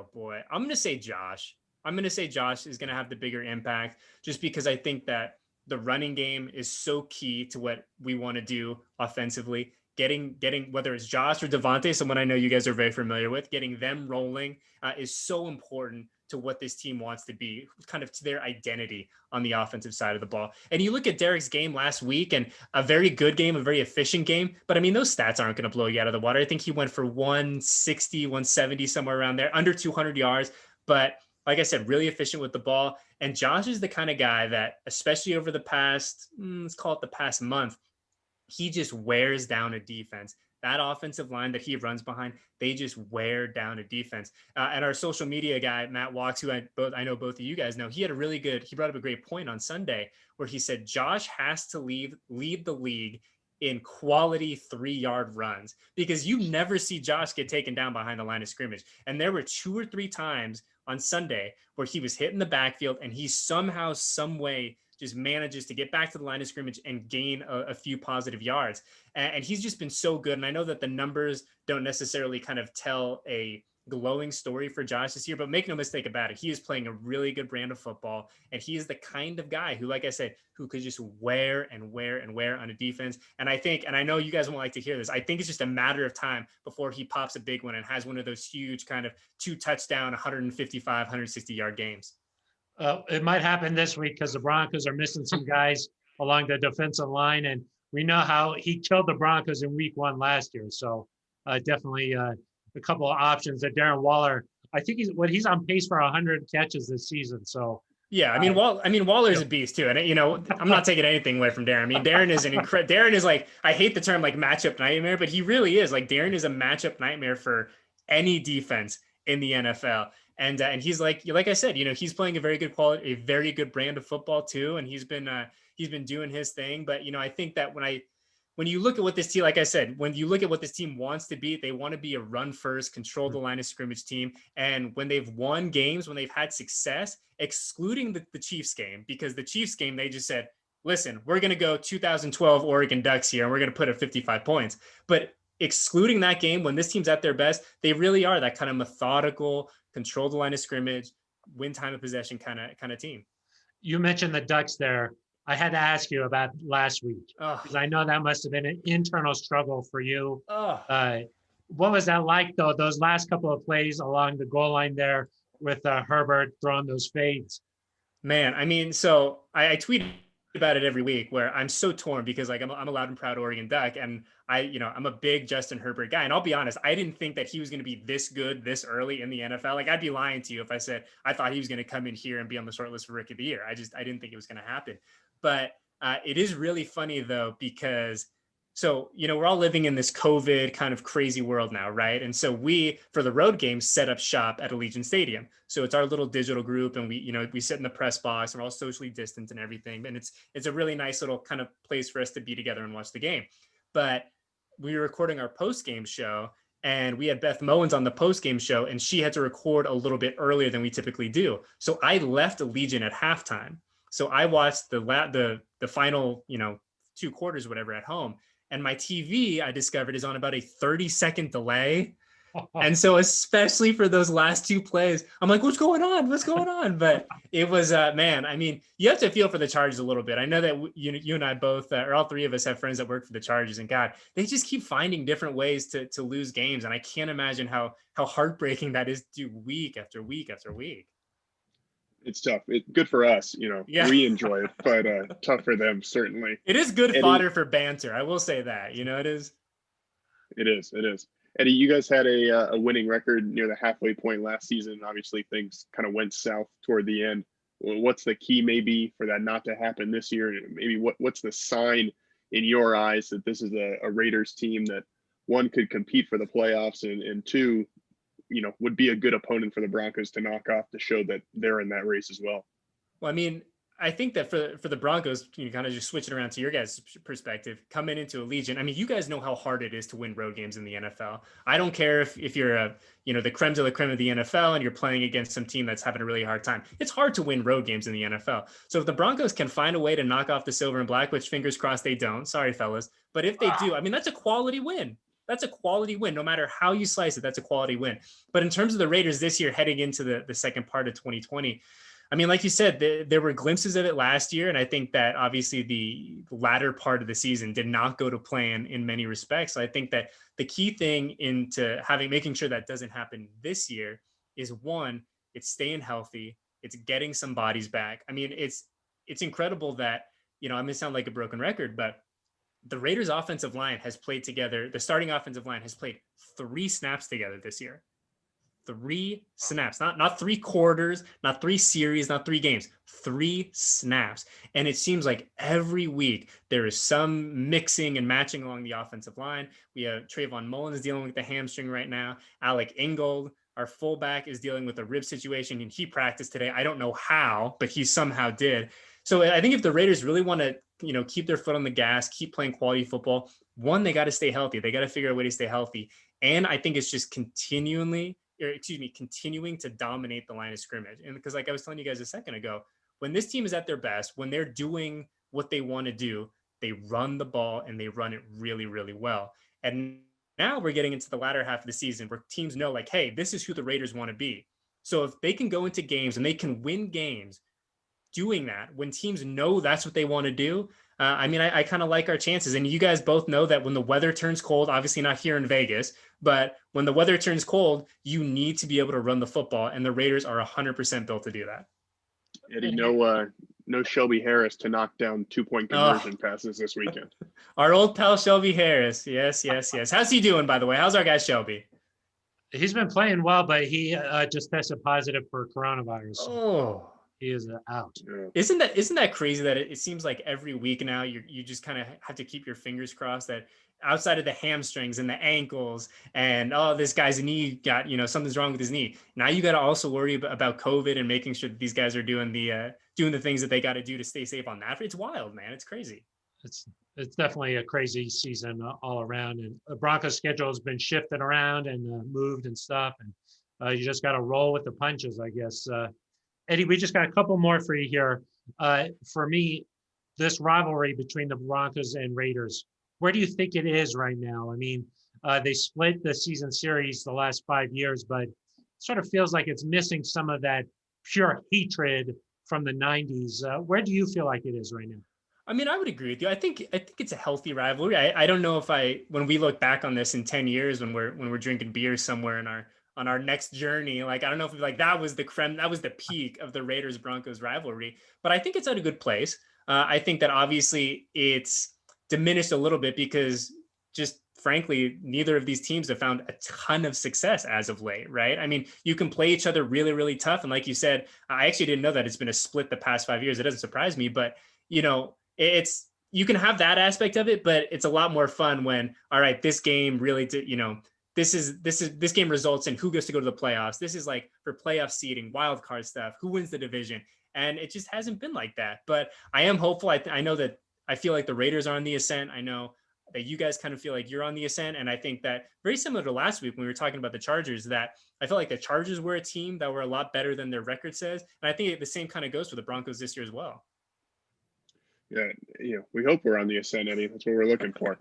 I'm going to say Josh. I'm going to say Josh is going to have the bigger impact just because I think that the running game is so key to what we want to do offensively. Getting whether it's Josh or Devontae, someone I know you guys are very familiar with, getting them rolling is so important to what this team wants to be, kind of to their identity on the offensive side of the ball. And you look at Derek's game last week, and a very good game, a very efficient game, but I mean, those stats aren't going to blow you out of the water. I think he went for 160, 170, somewhere around there, under 200 yards. But like I said, really efficient with the ball. And Josh is the kind of guy that, especially over the past, let's call it the past month, he just wears down a defense. That offensive line that he runs behind, they just wear down a defense. And our social media guy, Matt Walks, who I know both of you guys know, he brought up a great point on Sunday where he said, Josh has to lead the league in quality 3-yard runs, because you never see Josh get taken down behind the line of scrimmage. And there were 2 or 3 times on Sunday where he was hit in the backfield and he somehow, some way just manages to get back to the line of scrimmage and gain a few positive yards. And he's just been so good. And I know that the numbers don't necessarily kind of tell a glowing story for Josh this year, but make no mistake about it, he is playing a really good brand of football. And he is the kind of guy who, like I said, who could just wear on a defense. And I think, and I know you guys won't like to hear this, I think it's just a matter of time before he pops a big one and has one of those huge kind of 2 touchdown, 155, 160 yard games. It might happen this week because the Broncos are missing some guys along the defensive line, and we know how he killed the Broncos in week 1 last year. So definitely a couple of options. That Darren Waller, I think he's on pace for 100 catches this season. So yeah, I mean, Waller's a beast too, and I'm not taking anything away from Darren. I mean, Darren is Darren is like, I hate the term like matchup nightmare, but he really is. Like, Darren is a matchup nightmare for any defense in the NFL. And he's like I said, he's playing a very good quality, a very good brand of football too. And he's been doing his thing. But, I think that when you look at what this team, like I said, when you look at what this team wants to be, they want to be a run first, control the line of scrimmage team. And when they've won games, when they've had success, excluding the Chiefs game, because the Chiefs game, they just said, listen, we're going to go 2012 Oregon Ducks here, and we're going to put up 55 points. But excluding that game, when this team's at their best, they really are that kind of methodical, control the line of scrimmage, win time of possession kind of team. You mentioned the Ducks there. I had to ask you about last week because I know that must have been an internal struggle for you. What was that like, though, those last couple of plays along the goal line there with Herbert throwing those fades? Man, I mean, so I tweeted about it every week where I'm so torn because like I'm a loud and proud Oregon Duck, and I'm a big Justin Herbert guy. And I'll be honest, I didn't think that he was going to be this good this early in the NFL. Like, I'd be lying to you if I said I thought he was going to come in here and be on the short list for Rookie of the Year. I didn't think it was going to happen. But it is really funny though, because we're all living in this COVID kind of crazy world now, right? And so we, for the road games, set up shop at Allegiant Stadium. So it's our little digital group, and we sit in the press box, and we're all socially distant and everything. And it's a really nice little kind of place for us to be together and watch the game. But we were recording our post-game show, and we had Beth Mowens on the post-game show, and she had to record a little bit earlier than we typically do. So I left Allegiant at halftime. So I watched the final, 2 quarters, whatever, at home. And my TV, I discovered, is on about a 30-second delay. And so, especially for those last 2 plays, I'm like, what's going on? What's going on? But it was, man, I mean, you have to feel for the Chargers a little bit. I know that you and I both, or all three of us, have friends that work for the Chargers, and God, they just keep finding different ways to lose games. And I can't imagine how heartbreaking that is to week after week after week. It's tough. Good for us, Yeah. We enjoy it, but tough for them, certainly. It is good Eddie, fodder for banter. I will say that, it is. It is. Eddie, you guys had a winning record near the halfway point last season. Obviously, things kind of went south toward the end. What's the key maybe for that not to happen this year? Maybe what's the sign in your eyes that this is a Raiders team that, one, could compete for the playoffs, and two, would be a good opponent for the Broncos to knock off to show that they're in that race as well? Well, I mean, I think that for the Broncos, you kind of just switch it around to your guys' perspective, coming into Allegiant. I mean, you guys know how hard it is to win road games in the NFL. I don't care if you're the creme de la creme of the NFL and you're playing against some team that's having a really hard time. It's hard to win road games in the NFL. So if the Broncos can find a way to knock off the silver and black, which fingers crossed they don't, sorry fellas, but if they do, I mean, that's a quality win. That's a quality win. No matter how you slice it, that's a quality win. But in terms of the Raiders this year, heading into the second part of 2020, I mean, like you said, there were glimpses of it last year. And I think that obviously the latter part of the season did not go to plan in many respects. So I think that the key thing into making sure that doesn't happen this year is, one, it's staying healthy. It's getting some bodies back. I mean, it's incredible that, I'm going to sound like a broken record, but the Raiders offensive line has played together. The starting offensive line has played 3 snaps together this year. 3 snaps, not 3 quarters, not 3 series, not 3 games, 3 snaps. And it seems like every week there is some mixing and matching along the offensive line. We have Trayvon Mullins dealing with the hamstring right now. Alec Ingold, our fullback, is dealing with a rib situation, and he practiced today. I don't know how, but he somehow did. So I think if the Raiders really want to, keep their foot on the gas, keep playing quality football, one, they got to stay healthy. They got to figure out a way to stay healthy. And I think it's just continuing to dominate the line of scrimmage. And because, like I was telling you guys a second ago, when this team is at their best, when they're doing what they want to do, they run the ball and they run it really, really well. And now we're getting into the latter half of the season where teams know, like, hey, this is who the Raiders want to be. So if they can go into games and they can win games doing that, when teams know that's what they want to do, I kind of like our chances. And you guys both know that when the weather turns cold, obviously not here in Vegas, but when the weather turns cold, you need to be able to run the football. And the Raiders are 100% built to do that. Eddie, no Shelby Harris to knock down 2-point conversion passes this weekend. Our old pal Shelby Harris. Yes. How's he doing, by the way? How's our guy Shelby? He's been playing well, but he just tested positive for coronavirus. Oh. He is out. Yeah. Isn't that crazy that it seems like every week now you just kind of have to keep your fingers crossed that outside of the hamstrings and the ankles and, oh, this guy's knee got, something's wrong with his knee. Now you got to also worry about COVID and making sure that these guys are doing the things that they got to do to stay safe on that. It's wild, man. It's crazy. It's definitely a crazy season all around, and the Broncos schedule has been shifted around and moved and stuff. And you just got to roll with the punches, I guess. Eddie, we just got a couple more for you here. For me, this rivalry between the Broncos and Raiders, where do you think it is right now? I mean, they split the season series the last 5 years, but it sort of feels like it's missing some of that pure hatred from the 90s. Where do you feel like it is right now? I mean, I would agree with you. I think it's a healthy rivalry. I don't know if when we look back on this in 10 years, when we're drinking beer somewhere on our next journey, like, I don't know if that was the creme, that was the peak of the Raiders Broncos rivalry, but I think it's at a good place. I think that obviously it's diminished a little bit because just frankly, neither of these teams have found a ton of success as of late, right? I mean, you can play each other really, really tough. And like you said, I actually didn't know that it's been a split the past 5 years. It doesn't surprise me, but you can have that aspect of it, but it's a lot more fun when, all right, this game really this game results in who gets to go to the playoffs. This is like for playoff seeding, wild card stuff, who wins the division. And it just hasn't been like that. But I am hopeful. I know that I feel like the Raiders are on the ascent. I know that you guys kind of feel like you're on the ascent. And I think that very similar to last week when we were talking about the Chargers, that I feel like the Chargers were a team that were a lot better than their record says. And I think the same kind of goes for the Broncos this year as well. Yeah, we hope we're on the ascent, Eddie. That's what we're looking for.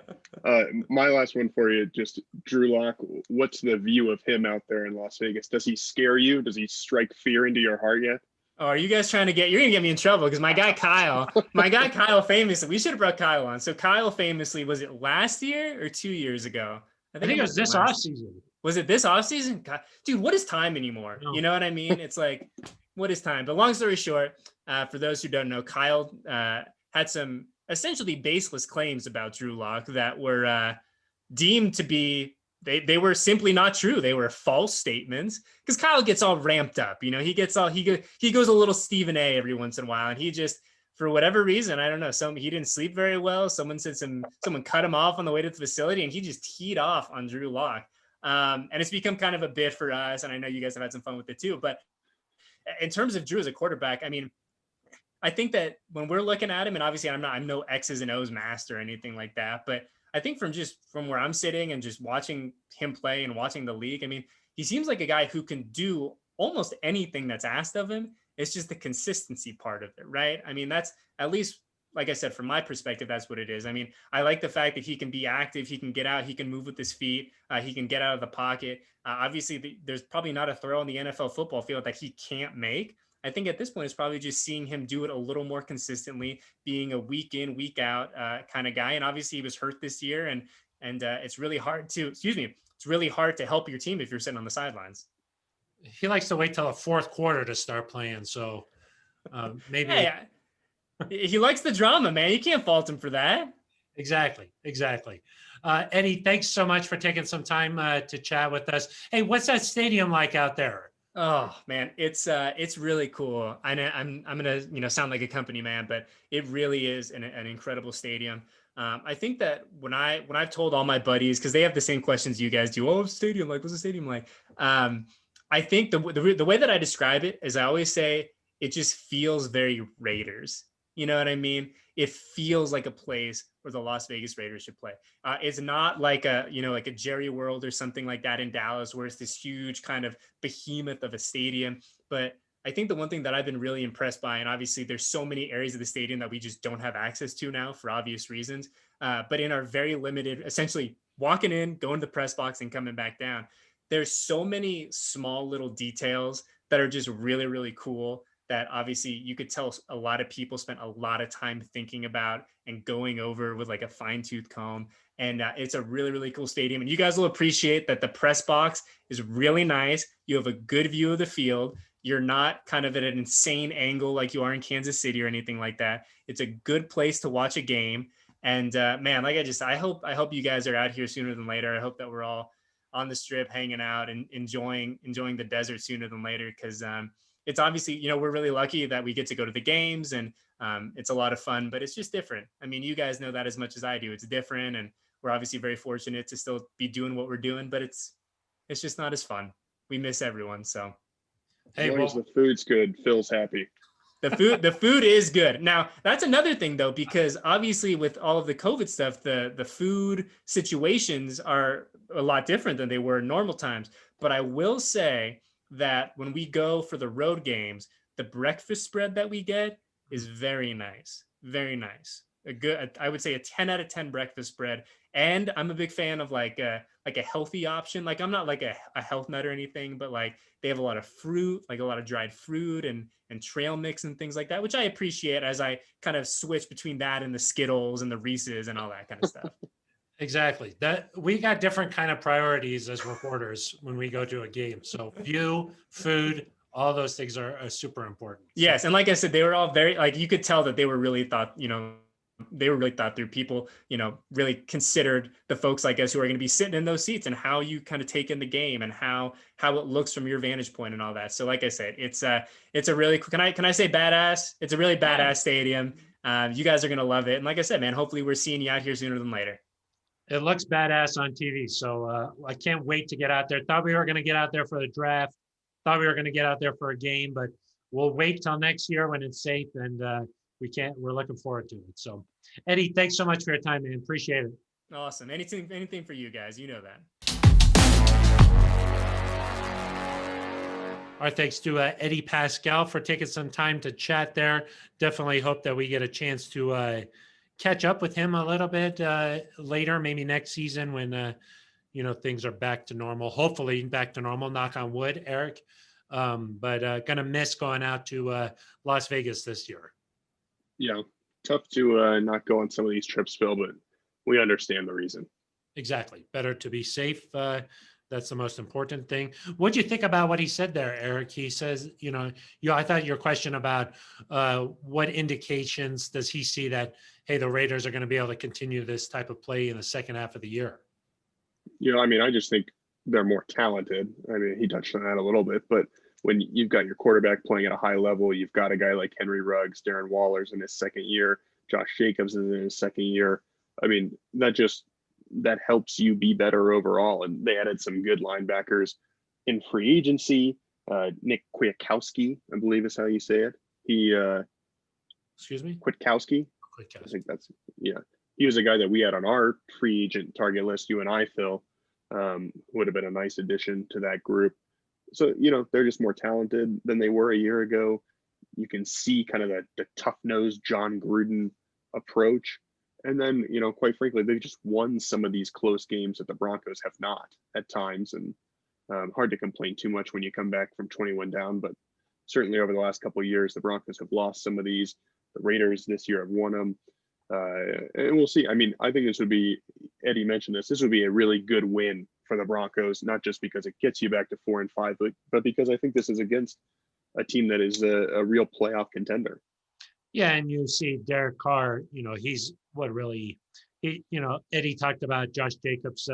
My last one for you, just Drew Lock. What's the view of him out there in Las Vegas? Does he scare you? Does he strike fear into your heart yet? Oh, are you guys trying to you're going to get me in trouble because my guy Kyle famously, we should have brought Kyle on. So Kyle famously, was it last year or 2 years ago? I think it was this offseason. Was it this offseason? Dude, what is time anymore? No. You know what I mean? It's like, what is time? But long story short, for those who don't know, Kyle had some essentially baseless claims about Drew Lock that were deemed to be, they were simply not true. They were false statements because Kyle gets all ramped up. He gets all, he goes a little Stephen A every once in a while. And he just, for whatever reason, I don't know, he didn't sleep very well. Someone cut him off on the way to the facility and he just teed off on Drew Lock. And it's become kind of a bit for us. And I know you guys have had some fun with it too, but in terms of Drew as a quarterback, I mean, I think that when we're looking at him, and obviously I'm no X's and O's master or anything like that, but I think from where I'm sitting and just watching him play and watching the league, I mean, he seems like a guy who can do almost anything that's asked of him. It's just the consistency part of it, right? I mean, that's at least, like I said, from my perspective, that's what it is. I mean, I like the fact that he can be active, he can get out, he can move with his feet, he can get out of the pocket. Obviously, there's probably not a throw in the NFL football field that he can't make. I think at this point, it's probably just seeing him do it a little more consistently, being a week in, week out kind of guy. And obviously, he was hurt this year, and it's really hard to, it's really hard to help your team if you're sitting on the sidelines. He likes to wait till the fourth quarter to start playing, so maybe. Yeah. He likes the drama, man. You can't fault him for that. Exactly. Eddie, thanks so much for taking some time to chat with us. Hey, what's that stadium like out there? Oh man, it's really cool. I'm gonna sound like a company man, but it really is an incredible stadium. I think that when I've told all my buddies, because they have the same questions you guys do. Oh, stadium like, what's the stadium like? I think the way that I describe it is I always say it just feels very Raiders. You know what I mean? It feels like a place where the Las Vegas Raiders should play. It's not like a Jerry World or something like that in Dallas, where it's this huge kind of behemoth of a stadium. But I think the one thing that I've been really impressed by, and obviously there's so many areas of the stadium that we just don't have access to now for obvious reasons. But in our very limited, essentially walking in, going to the press box and coming back down, there's so many small little details that are just really, really cool, that obviously you could tell a lot of people spent a lot of time thinking about and going over with like a fine-tooth comb. And it's a really, really cool stadium. And you guys will appreciate that the press box is really nice. You have a good view of the field. You're not kind of at an insane angle like you are in Kansas City or anything like that. It's a good place to watch a game. And man, like I hope you guys are out here sooner than later. I hope that we're all on the strip hanging out and enjoying the desert sooner than later. Cause it's obviously, we're really lucky that we get to go to the games, and it's a lot of fun, but it's just different. I mean, you guys know that as much as I do. It's different, and we're obviously very fortunate to still be doing what we're doing, but it's just not as fun. We miss everyone. So, hey, as long as the food's good, Phil's happy. The food is good. Now, that's another thing though, because obviously with all of the COVID stuff, the food situations are a lot different than they were in normal times. But I will say that when we go for the road games, the breakfast spread that we get is very nice. Very nice. I would say a 10 out of 10 breakfast spread. And I'm a big fan of like a healthy option. Like I'm not like a health nut or anything, but like they have a lot of fruit, like a lot of dried fruit and trail mix and things like that, which I appreciate as I kind of switch between that and the Skittles and the Reese's and all that kind of stuff. Exactly. That we got different kind of priorities as reporters when we go to a game. So view, food, all those things are super important. Yes. And like I said, they were all very, like, you could tell that they were really thought through. People, really considered the folks like us who are going to be sitting in those seats and how you kind of take in the game and how it looks from your vantage point and all that. So like I said, it's a really, can I say badass? It's a really badass stadium. You guys are going to love it. And like I said, man, hopefully we're seeing you out here sooner than later. It looks badass on TV. So I can't wait to get out there. Thought we were going to get out there for the draft. Thought we were going to get out there for a game, but we'll wait till next year when it's safe, and we're looking forward to it. So Eddie, thanks so much for your time, man. Appreciate it. Awesome. Anything for you guys. You know that. Our thanks to Eddie Paskal for taking some time to chat there. Definitely hope that we get a chance to catch up with him a little bit later, maybe next season when things are back to normal. Hopefully back to normal. Knock on wood, Eric. But gonna miss going out to Las Vegas this year. Yeah, tough to not go on some of these trips, Phil, but we understand the reason. Exactly. Better to be safe. That's the most important thing. What do you think about what he said there, Eric? He says, I thought your question about what indications does he see that, hey, the Raiders are going to be able to continue this type of play in the second half of the year? I just think they're more talented. I mean, he touched on that a little bit, but when you've got your quarterback playing at a high level, you've got a guy like Henry Ruggs, Darren Waller's in his second year, Josh Jacobs is in his second year. I mean, that helps you be better overall. And they added some good linebackers in free agency. Nick Kwiatkowski, I believe is how you say it. Excuse me? Kwiatkowski. I think that's, yeah. He was a guy that we had on our free agent target list, you and I, Phil. Would have been a nice addition to that group. So, they're just more talented than they were a year ago. You can see kind of the tough-nosed John Gruden approach. And then, quite frankly, they've just won some of these close games that the Broncos have not at times. And hard to complain too much when you come back from 21 down. But certainly over the last couple of years, the Broncos have lost some of these. The Raiders this year have won them. And we'll see. I mean, I think Eddie mentioned this would be a really good win for the Broncos, not just because it gets you back to 4-5, but because I think this is against a team that is a real playoff contender. Yeah, and you see Derek Carr, he's Eddie talked about Josh Jacobs,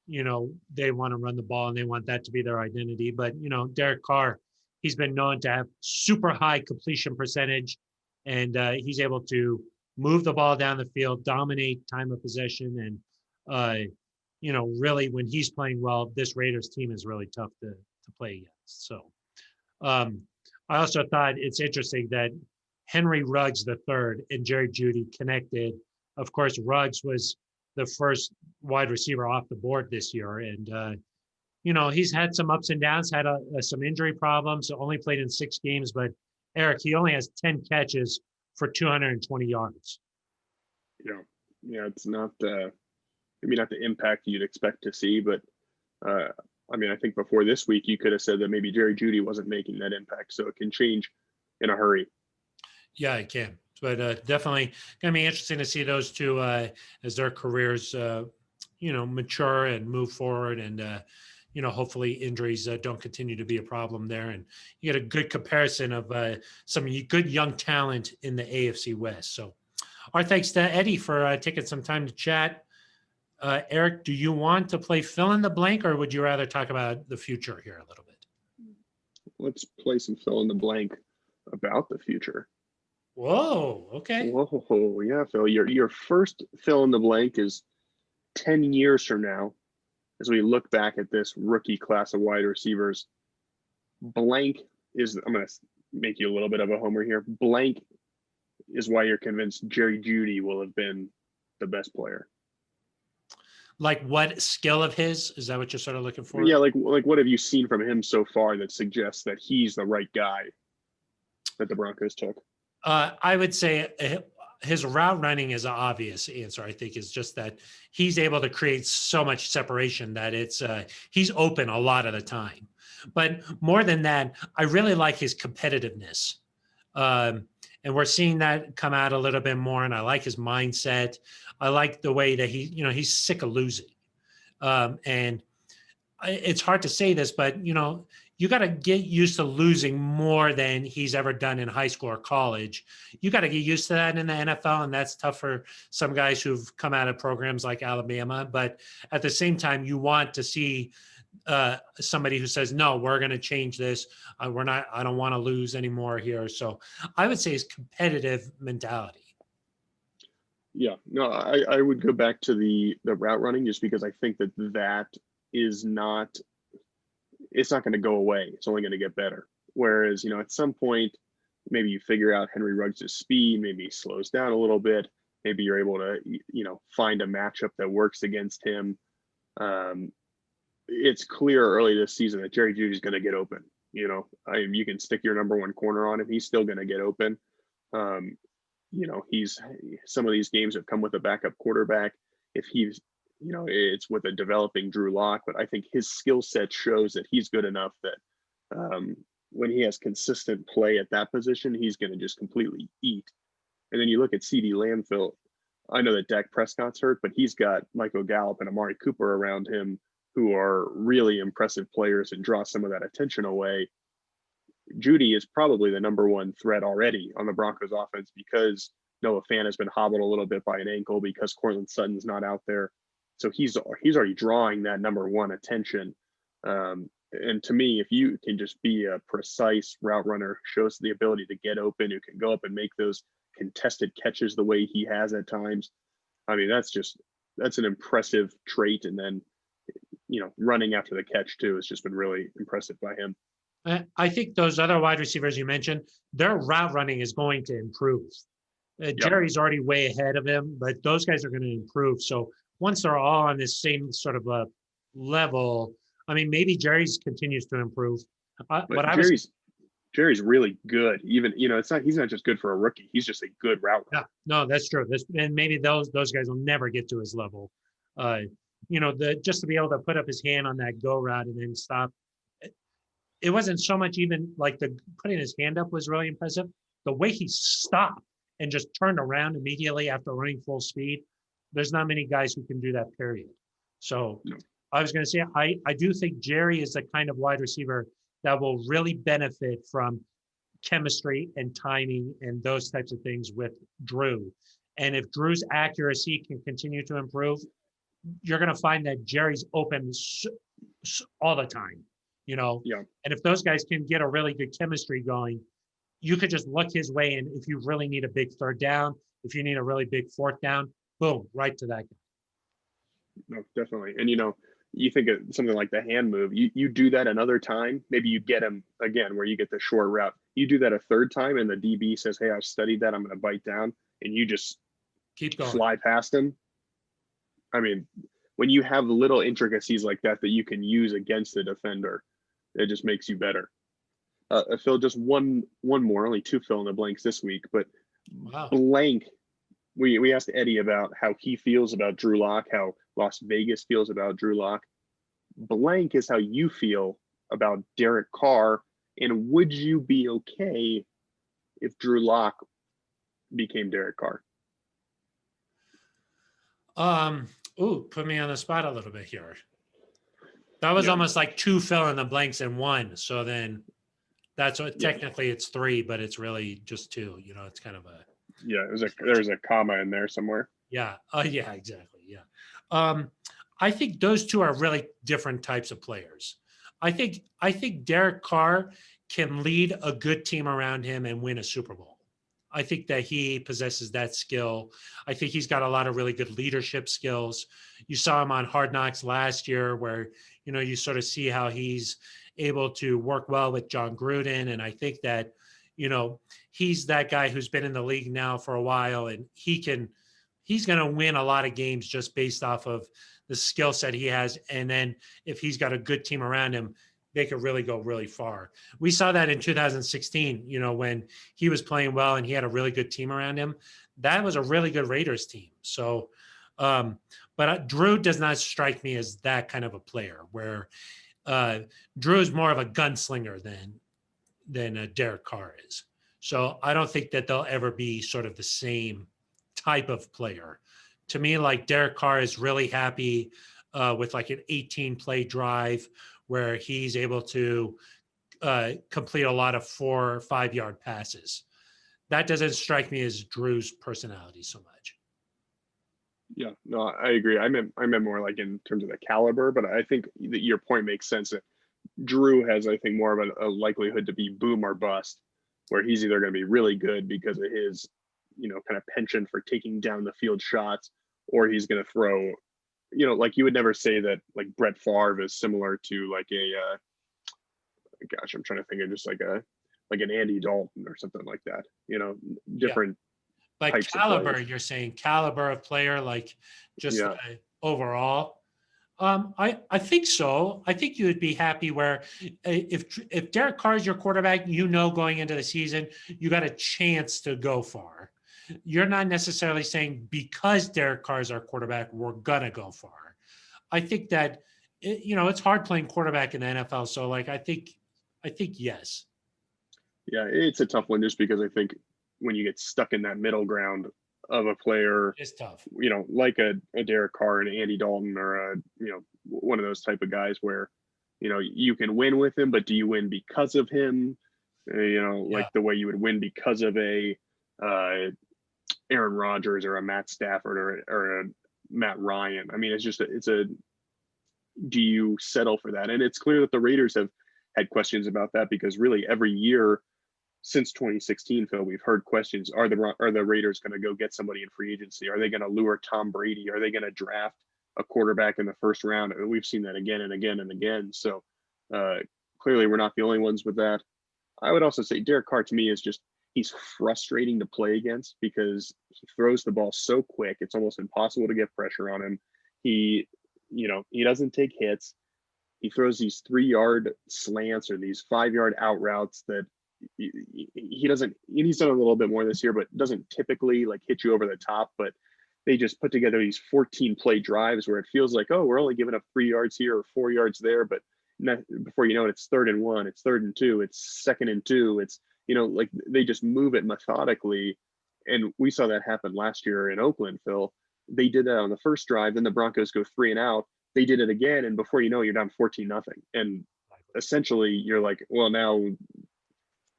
they want to run the ball and they want that to be their identity. But, Derek Carr, he's been known to have super high completion percentage, and he's able to move the ball down the field, dominate time of possession. And, really when he's playing well, this Raiders team is really tough to play against. So I also thought it's interesting that Henry Ruggs III and Jerry Jeudy connected. Of course, Ruggs was the first wide receiver off the board this year. And, he's had some ups and downs, had some injury problems, only played in 6 games. But, Eric, he only has 10 catches for 220 yards. Yeah, it's not maybe not the impact you'd expect to see, but I think before this week you could have said that maybe Jerry Jeudy wasn't making that impact, so it can change in a hurry. Yeah, it can, but definitely gonna be interesting to see those two as their careers mature and move forward, and hopefully injuries don't continue to be a problem there. And you get a good comparison of some good young talent in the AFC West. So our thanks to Eddie for taking some time to chat. Eric, do you want to play fill in the blank, or would you rather talk about the future here a little bit? Let's play some fill in the blank about the future. Whoa, okay. Whoa, yeah, Phil. Your first fill in the blank is 10 years from now, as we look back at this rookie class of wide receivers. Blank is, I'm going to make you a little bit of a homer here. Blank is why you're convinced Jerry Jeudy will have been the best player. Like what skill of his? Is that what you're sort of looking for? Yeah, like what have you seen from him so far that suggests that he's the right guy that the Broncos took? I would say his route running is an obvious answer. I think is just that he's able to create so much separation that he's open a lot of the time. But more than that, I really like his competitiveness. And we're seeing that come out a little bit more. And I like his mindset. I like the way that he's sick of losing. And it's hard to say this, but, you got to get used to losing more than he's ever done in high school or college. You got to get used to that in the NFL, and that's tough for some guys who've come out of programs like Alabama. But at the same time, you want to see somebody who says, no, we're going to change this. I don't want to lose anymore here. So I would say his competitive mentality. Yeah, no, I would go back to the route running, just because I think that is not, it's not going to go away. It's only going to get better. Whereas, at some point, maybe you figure out Henry Ruggs' speed, maybe he slows down a little bit. Maybe you're able to, find a matchup that works against him. It's clear early this season that Jerry Jeudy is going to get open. You know, you can stick your number one corner on him. He's still going to get open. You know, some of these games have come with a backup quarterback. If he's, you know, it's with a developing Drew Lock, but I think his skill set shows that he's good enough that when he has consistent play at that position, he's going to just completely eat. And then you look at CeeDee Lamb, Phil. I know that Dak Prescott's hurt, but he's got Michael Gallup and Amari Cooper around him, who are really impressive players and draw some of that attention away. Judy is probably the number one threat already on the Broncos offense because Noah Fant has been hobbled a little bit by an ankle because Cortland Sutton's not out there. So he's already drawing that number one attention. And to me, if you can just be a precise route runner, shows the ability to get open, who can go up and make those contested catches the way he has at times. I mean, that's an impressive trait. And then, you know, running after the catch too has just been really impressive by him. I think those other wide receivers you mentioned, their route running is going to improve. Jerry's already way ahead of him, but those guys are going to improve. So once they're all on this same sort of a level, I mean, maybe Jerry's continues to improve. Jerry's really good. Even, you know, he's not just good for a rookie. He's just a good route runner. Yeah, no, that's true. And maybe those guys will never get to his level. You know, just to be able to put up his hand on that go route and then stop. It wasn't so much even like putting his hand up was really impressive. The way he stopped and just turned around immediately after running full speed, there's not many guys who can do that, period. So no. I was going to say, I do think Jerry is the kind of wide receiver that will really benefit from chemistry and timing and those types of things with Drew. And if Drew's accuracy can continue to improve, you're going to find that Jerry's open all the time. You know, yeah. And if those guys can get a really good chemistry going, you could just look his way. And if you really need a big third down, if you need a really big fourth down, boom, right to that guy. No, definitely. And, you know, you think of something like the hand move, you do that another time, maybe you get him again, where you get the short route. You do that a third time and the DB says, hey, I've studied that, I'm going to bite down. And you just keep going, fly past him. I mean, when you have little intricacies like that you can use against the defender, it just makes you better. Phil, just one more, only two fill in the blanks this week, but wow. Blank. We asked Eddie about how he feels about Drew Lock, how Las Vegas feels about Drew Lock. Blank is how you feel about Derek Carr, and would you be okay if Drew Lock became Derek Carr? Put me on the spot a little bit here. That was almost like two fill in the blanks in one. So then that's what technically it's three, but it's really just two. You know, it's kind of a there's a comma in there somewhere. Yeah. Yeah, exactly. Yeah. I think those two are really different types of players. I think Derek Carr can lead a good team around him and win a Super Bowl. I think that he possesses that skill. I think he's got a lot of really good leadership skills. You saw him on Hard Knocks last year where, you know, you sort of see how he's able to work well with John Gruden. And I think that, you know, he's that guy who's been in the league now for a while, and he's going to win a lot of games just based off of the skill set he has. And then if he's got a good team around him, they could really go really far. We saw that in 2016, you know, when he was playing well and he had a really good team around him. That was a really good Raiders team. So, but Drew does not strike me as that kind of a player where Drew is more of a gunslinger than Derek Carr is. So I don't think that they'll ever be sort of the same type of player. To me, like Derek Carr is really happy with like an 18-play drive where he's able to complete a lot of 4 or 5 yard passes. That doesn't strike me as Drew's personality so much. Yeah, no, I agree. I meant more like in terms of the caliber, but I think that your point makes sense. That Drew has, I think, more of a likelihood to be boom or bust, where he's either going to be really good because of his, you know, kind of penchant for taking down the field shots, or he's going to throw, you know, like you would never say that like Brett Favre is similar to like I'm trying to think of just like an Andy Dalton or something like that, you know, different. Yeah. But caliber, you're saying caliber of player, like just overall. I think so. I think you would be happy where if Derek Carr is your quarterback, going into the season, you got a chance to go far. You're not necessarily saying because Derek Carr is our quarterback, we're gonna go far. I think that it's hard playing quarterback in the NFL. So like I think yes. Yeah, it's a tough one just because I think when you get stuck in that middle ground of a player, It's tough. like a Derek Carr and Andy Dalton or one of those type of guys where, you can win with him, but do you win because of him? Like Yeah. the way you would win because of a Aaron Rodgers or a Matt Stafford or a Matt Ryan. I mean, do you settle for that? And it's clear that the Raiders have had questions about that because really every year since 2016, Phil, we've heard questions: Are the Raiders going to go get somebody in free agency? Are they going to lure Tom Brady? Are they going to draft a quarterback in the first round? And we've seen that again and again and again. So clearly, we're not the only ones with that. I would also say Derek Carr to me is he's frustrating to play against because he throws the ball so quick; it's almost impossible to get pressure on him. He doesn't take hits. He throws these 3-yard slants or these 5-yard out routes that he doesn't. He's done a little bit more this year, but doesn't typically like hit you over the top. But they just put together these 14 play drives where it feels like, oh, we're only giving up 3 yards here or 4 yards there, but before you know it, it's 3rd and 1, it's 3rd and 2, it's 2nd and 2. It's like they just move it methodically, and we saw that happen last year in Oakland. Phil, they did that on the first drive, then the Broncos go 3 and out. They did it again, and before you know, you're down 14-0, and essentially you're like, well, now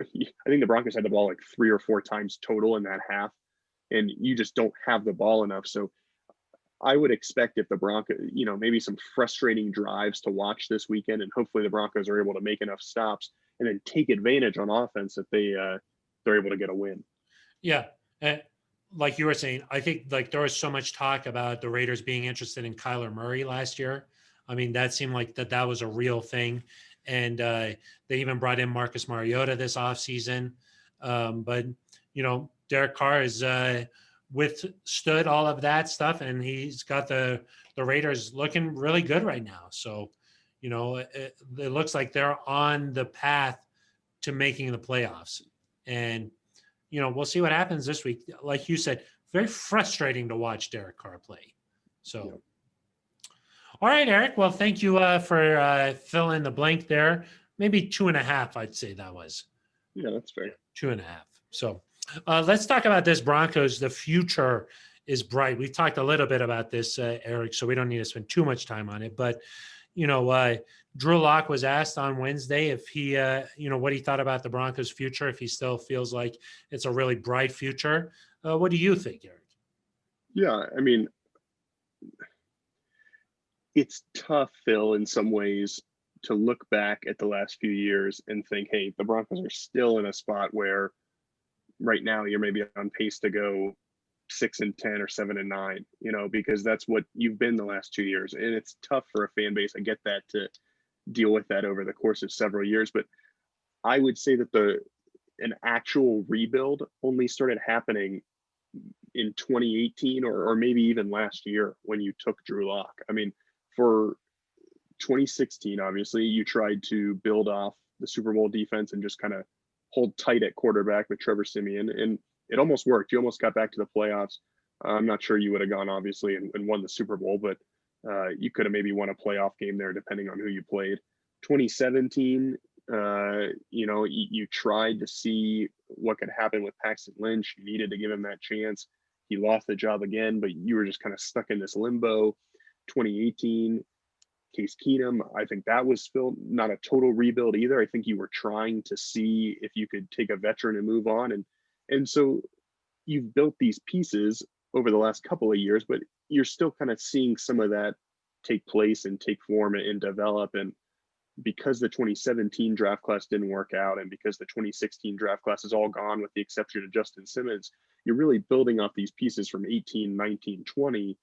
I think the Broncos had the ball like 3 or 4 times total in that half, and you just don't have the ball enough. So I would expect if the Broncos, maybe some frustrating drives to watch this weekend, and hopefully the Broncos are able to make enough stops and then take advantage on offense that they're able to get a win. Yeah. And like you were saying, I think like there was so much talk about the Raiders being interested in Kyler Murray last year. I mean, that seemed like that was a real thing. And they even brought in Marcus Mariota this offseason. But, Derek Carr has withstood all of that stuff, and he's got the Raiders looking really good right now. So, it looks like they're on the path to making the playoffs. And, we'll see what happens this week. Like you said, very frustrating to watch Derek Carr play. So, Yep. All right, Eric. Well, thank you for filling the blank there. Maybe 2.5, I'd say that was. Yeah, that's fair. 2.5. So let's talk about this Broncos. The future is bright. We've talked a little bit about this, Eric, so we don't need to spend too much time on it. But, Drew Lock was asked on Wednesday if he, what he thought about the Broncos' future, if he still feels like it's a really bright future. What do you think, Eric? Yeah, I mean, it's tough, Phil, in some ways to look back at the last few years and think, hey, the Broncos are still in a spot where right now you're maybe on pace to go 6-10 or 7-9, because that's what you've been the last 2 years. And it's tough for a fan base. I get that, to deal with that over the course of several years. But I would say that an actual rebuild only started happening in 2018 or maybe even last year when you took Drew Lock. I mean, for 2016, obviously, you tried to build off the Super Bowl defense and just kind of hold tight at quarterback with Trevor Siemian, and it almost worked. You almost got back to the playoffs. I'm not sure you would have gone, obviously, and won the Super Bowl, but you could have maybe won a playoff game there, depending on who you played. 2017, you tried to see what could happen with Paxton Lynch. You needed to give him that chance. He lost the job again, but you were just kind of stuck in this limbo. 2018, Case Keenum, I think that was still not a total rebuild either. I think you were trying to see if you could take a veteran and move on. And so you've built these pieces over the last couple of years, but you're still kind of seeing some of that take place and take form and develop. And because the 2017 draft class didn't work out, and because the 2016 draft class is all gone with the exception of Justin Simmons, you're really building up these pieces from 18, 19, 20.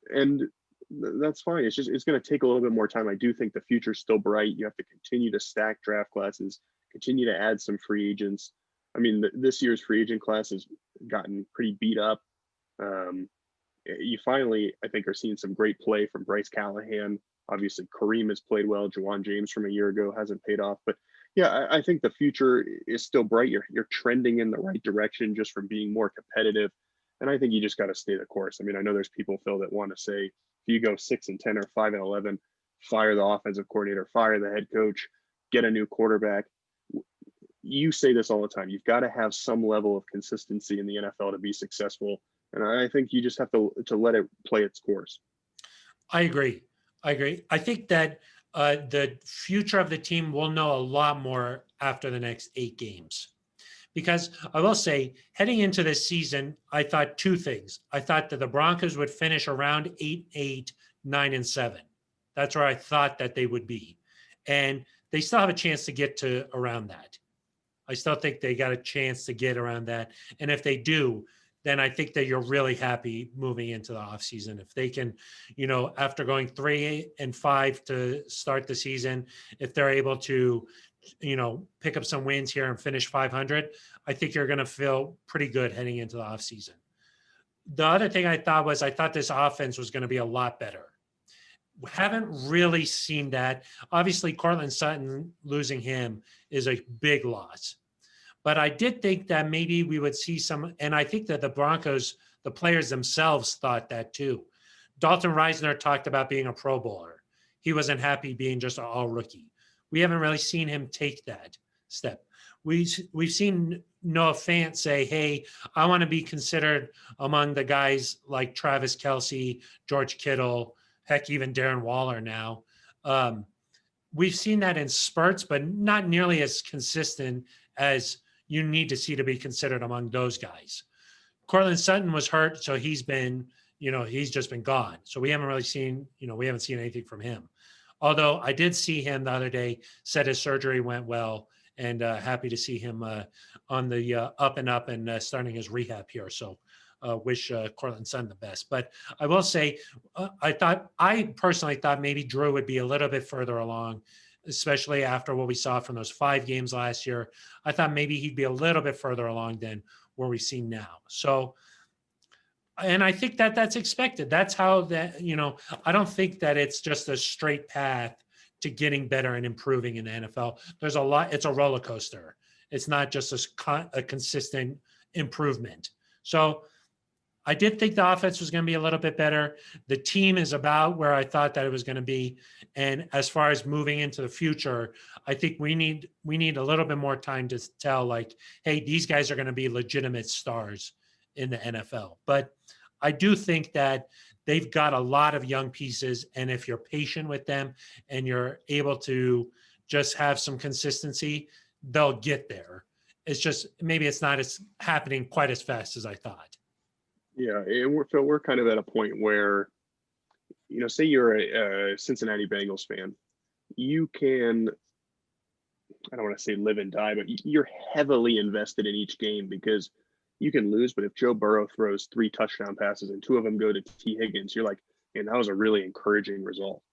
And that's fine. It's going to take a little bit more time. I do think the future's still bright. You have to continue to stack draft classes, continue to add some free agents. I mean, this year's free agent class has gotten pretty beat up. You finally, I think, are seeing some great play from Bryce Callahan Obviously, Kareem has played well. Jawan James from a year ago hasn't paid off. But yeah, I think the future is still bright. You're trending in the right direction just from being more competitive. And I think you just got to stay the course. I mean, I know there's people, Phil, that want to say if you go 6-10 or 5-11, fire the offensive coordinator, fire the head coach, get a new quarterback. You say this all the time. You've got to have some level of consistency in the NFL to be successful. And I think you just have to let it play its course. I agree. I think that the future of the team will know a lot more after the next 8 games. Because I will say, heading into this season, I thought 2 things. I thought that the Broncos would finish around 8-8, 9-7. That's where I thought that they would be. And they still have a chance to get to around that. I still think they got a chance to get around that. And if they do, then I think that you're really happy moving into the offseason. If they can, after going 3-5 to start the season, if they're able to, pick up some wins here and finish 500, I think you're going to feel pretty good heading into the offseason. The other thing I thought this offense was going to be a lot better. We haven't really seen that. Obviously, Cortland Sutton, losing him is a big loss. But I did think that maybe we would see some, and I think that the Broncos, the players themselves thought that too. Dalton Reisner talked about being a Pro Bowler. He wasn't happy being just an all rookie. We haven't really seen him take that step. We've seen Noah Fant say, hey, I want to be considered among the guys like Travis Kelce, George Kittle, heck, even Darren Waller now. We've seen that in spurts, but not nearly as consistent as you need to see to be considered among those guys. Cortland Sutton was hurt, so he's been, he's just been gone. So we haven't really seen, we haven't seen anything from him. Although I did see him the other day, said his surgery went well, and happy to see him on the up and up and starting his rehab here. So wish Cortland Sutton the best. But I will say, I personally thought maybe Drew would be a little bit further along, especially after what we saw from those 5 games last year. I thought maybe he'd be a little bit further along than where we see now. So, and I think that that's expected. That's how that, I don't think that it's just a straight path to getting better and improving in the NFL. There's a lot, it's a roller coaster. It's not just a consistent improvement. So I did think the offense was going to be a little bit better. The team is about where I thought that it was going to be. And as far as moving into the future, I think we need a little bit more time to tell, like, hey, these guys are going to be legitimate stars in the NFL. But I do think that they've got a lot of young pieces. And if you're patient with them and you're able to just have some consistency, they'll get there. It's just, maybe it's not as happening quite as fast as I thought. Yeah, and we're kind of at a point where, say you're a Cincinnati Bengals fan, you can, I don't want to say live and die, but you're heavily invested in each game because you can lose. But if Joe Burrow throws 3 touchdown passes and 2 of them go to T. Higgins, you're like, man, that was a really encouraging result.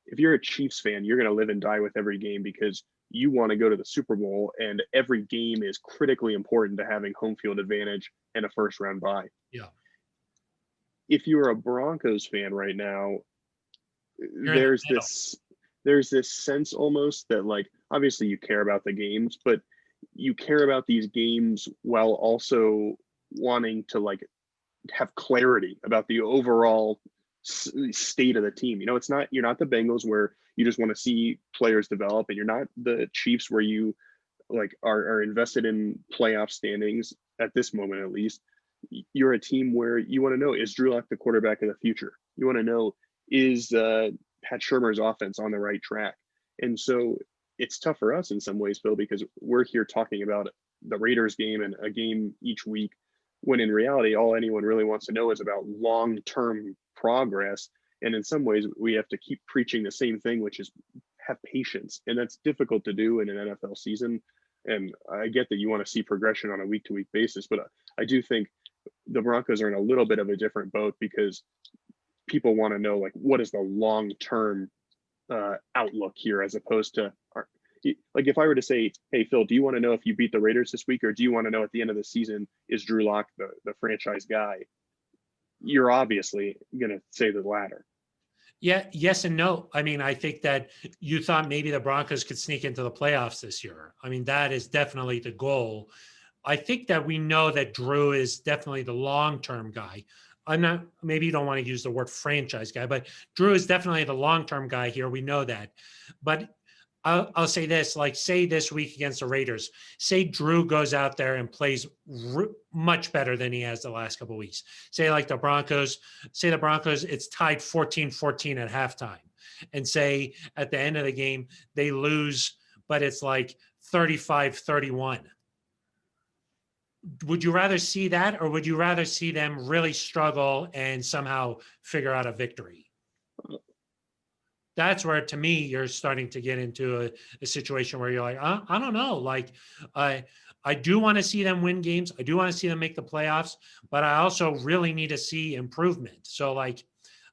If you're a Chiefs fan, you're going to live and die with every game because you want to go to the Super Bowl, and every game is critically important to having home field advantage and a first round bye. Yeah. If you're a Broncos fan right now, there's this sense almost that, like, obviously you care about the games, but you care about these games while also wanting to, like, have clarity about the overall state of the team. You're not the Bengals where you just want to see players develop, and you're not the Chiefs where you are invested in playoff standings at this moment, at least. You're a team where you want to know, is Drew Lock the quarterback of the future? You want to know, is Pat Shurmur's offense on the right track? And so it's tough for us in some ways, Phil, because we're here talking about the Raiders game and a game each week, when in reality, all anyone really wants to know is about long-term progress. And in some ways, we have to keep preaching the same thing, which is have patience. And that's difficult to do in an NFL season. And I get that you want to see progression on a week-to-week basis, but I do think the Broncos are in a little bit of a different boat because people want to know, like, what is the long-term outlook here, as opposed to, like, if I were to say, hey, Phil, do you want to know if you beat the Raiders this week, or do you want to know at the end of the season, is Drew Lock the franchise guy? You're obviously going to say the latter. Yeah, yes and no. I mean, I think that you thought maybe the Broncos could sneak into the playoffs this year. I mean, that is definitely the goal. I think that we know that Drew is definitely the long-term guy. I'm not, maybe you don't want to use the word franchise guy, but Drew is definitely the long-term guy here. We know that. But I'll say this, like say this week against the Raiders, say Drew goes out there and plays much better than he has the last couple of weeks. Say like the Broncos, it's tied 14-14 at halftime. And say at the end of the game, they lose, but it's like 35-31. Would you rather see that, or would you rather see them really struggle and somehow figure out a victory? That's where, to me, you're starting to get into a situation where you're like, I don't know. Like, I do want to see them win games. I do want to see them make the playoffs, but I also really need to see improvement. So, like,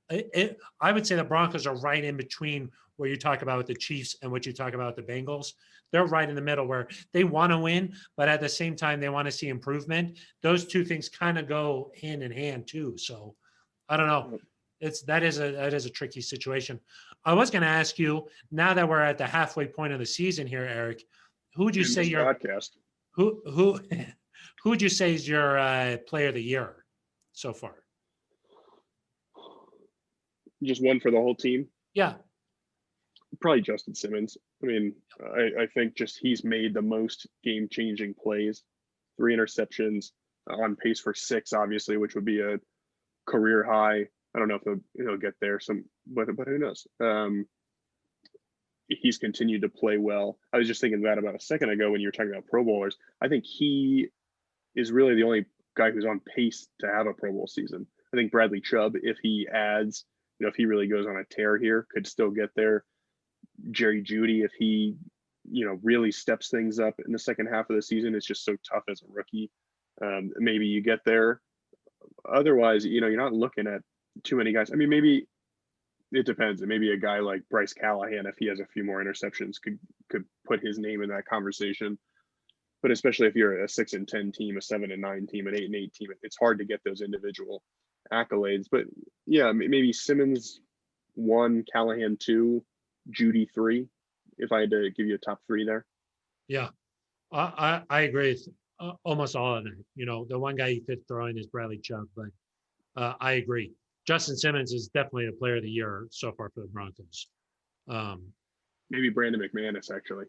I would say the Broncos are right in between where you talk about with the Chiefs and what you talk about with the Bengals. They're right in the middle where they want to win, but at the same time, they want to see improvement. Those two things kind of go hand in hand too. So I don't know. That is a tricky situation. I was going to ask you, now that we're at the halfway point of the season here, Eric, who would you say your podcast? Who would you say is your player of the year so far? Just one for the whole team? Yeah. Probably Justin Simmons. I mean, I think just he's made the most game-changing plays. 3 interceptions, on pace for 6, obviously, which would be a career high. I don't know if he'll get there, but who knows? He's continued to play well. I was just thinking that about a second ago when you were talking about Pro Bowlers. I think he is really the only guy who's on pace to have a Pro Bowl season. I think Bradley Chubb, if he adds, if he really goes on a tear here, could still get there. Jerry Jeudy, if he, really steps things up in the second half of the season, it's just so tough as a rookie. Maybe you get there. Otherwise, you're not looking at too many guys. I mean, maybe it depends. Maybe a guy like Bryce Callahan, if he has a few more interceptions, could put his name in that conversation. But especially if you're a 6-10 team, a 7-9 team, an 8-8 team, it's hard to get those individual accolades. But yeah, maybe Simmons 1, Callahan 2, Jeudy 3. If I had to give you a top 3 there. Yeah, I agree with almost all of them. The one guy you could throw in is Bradley Chubb, but I agree. Justin Simmons is definitely the player of the year so far for the Broncos. Maybe Brandon McManus, actually.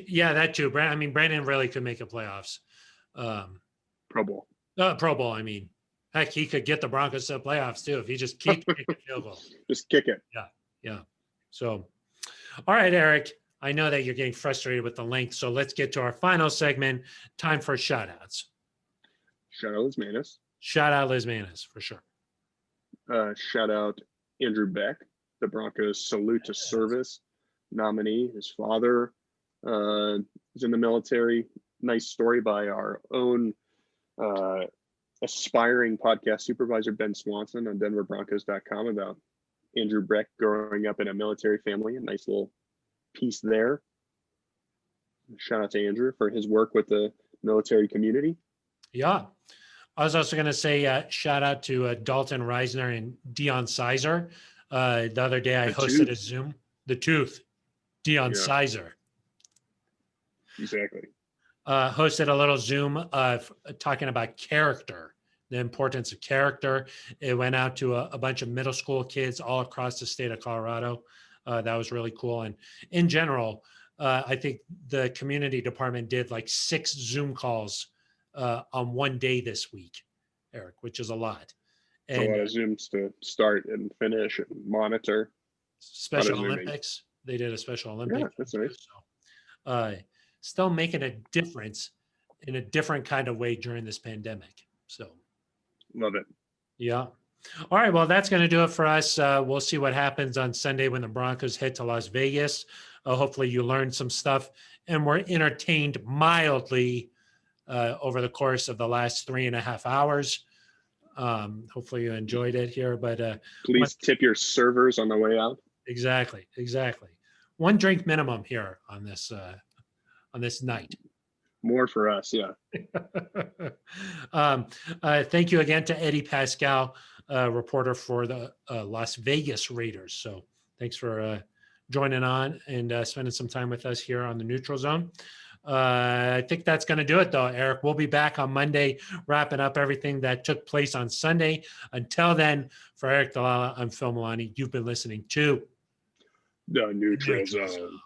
Yeah, that too. Brandon really could make a playoffs. Pro Bowl. Pro Bowl, I mean. Heck, he could get the Broncos to the playoffs too if he just keeps kicking field goal. Just kick it. Yeah. So, all right, Eric. I know that you're getting frustrated with the length, so let's get to our final segment. Time for shout-outs. Shout out Liz Manis. Shout out Liz Manis, for sure. Shout out Andrew Beck, the Broncos Salute to Service nominee. His father is in the military. Nice story by our own aspiring podcast supervisor, Ben Swanson, on denverbroncos.com about Andrew Beck growing up in a military family. A nice little piece there. Shout out to Andrew for his work with the military community. Yeah. I was also going to say shout out to Dalton Reisner and Deion Sizer. The other day I hosted a Zoom. The Tooth. Deion Sizer. Exactly. Hosted a little Zoom talking about character, the importance of character. It went out to a bunch of middle school kids all across the state of Colorado. That was really cool. And in general, I think the community department did like 6 Zoom calls on one day this week, Eric, which is a lot. And a lot of Zooms to start and finish and monitor. Special Olympics. They did a Special Olympics. Yeah, that's nice. So, still making a difference in a different kind of way during this pandemic. So love it. Yeah. All right. Well, that's going to do it for us. We'll see what happens on Sunday when the Broncos head to Las Vegas. Hopefully you learned some stuff and were entertained mildly over the course of the last 3.5 hours. Hopefully you enjoyed it here, but please tip your servers on the way out. Exactly. 1 drink minimum here on this night. More for us, yeah. Thank you again to Eddie Paskal reporter for the Las Vegas Raiders. So thanks for joining on and spending some time with us here on the Neutral Zone. I think that's going to do it, though, Eric. We'll be back on Monday, wrapping up everything that took place on Sunday. Until then, for Eric Dalala, I'm Phil Milani. You've been listening to The Neutral Zone.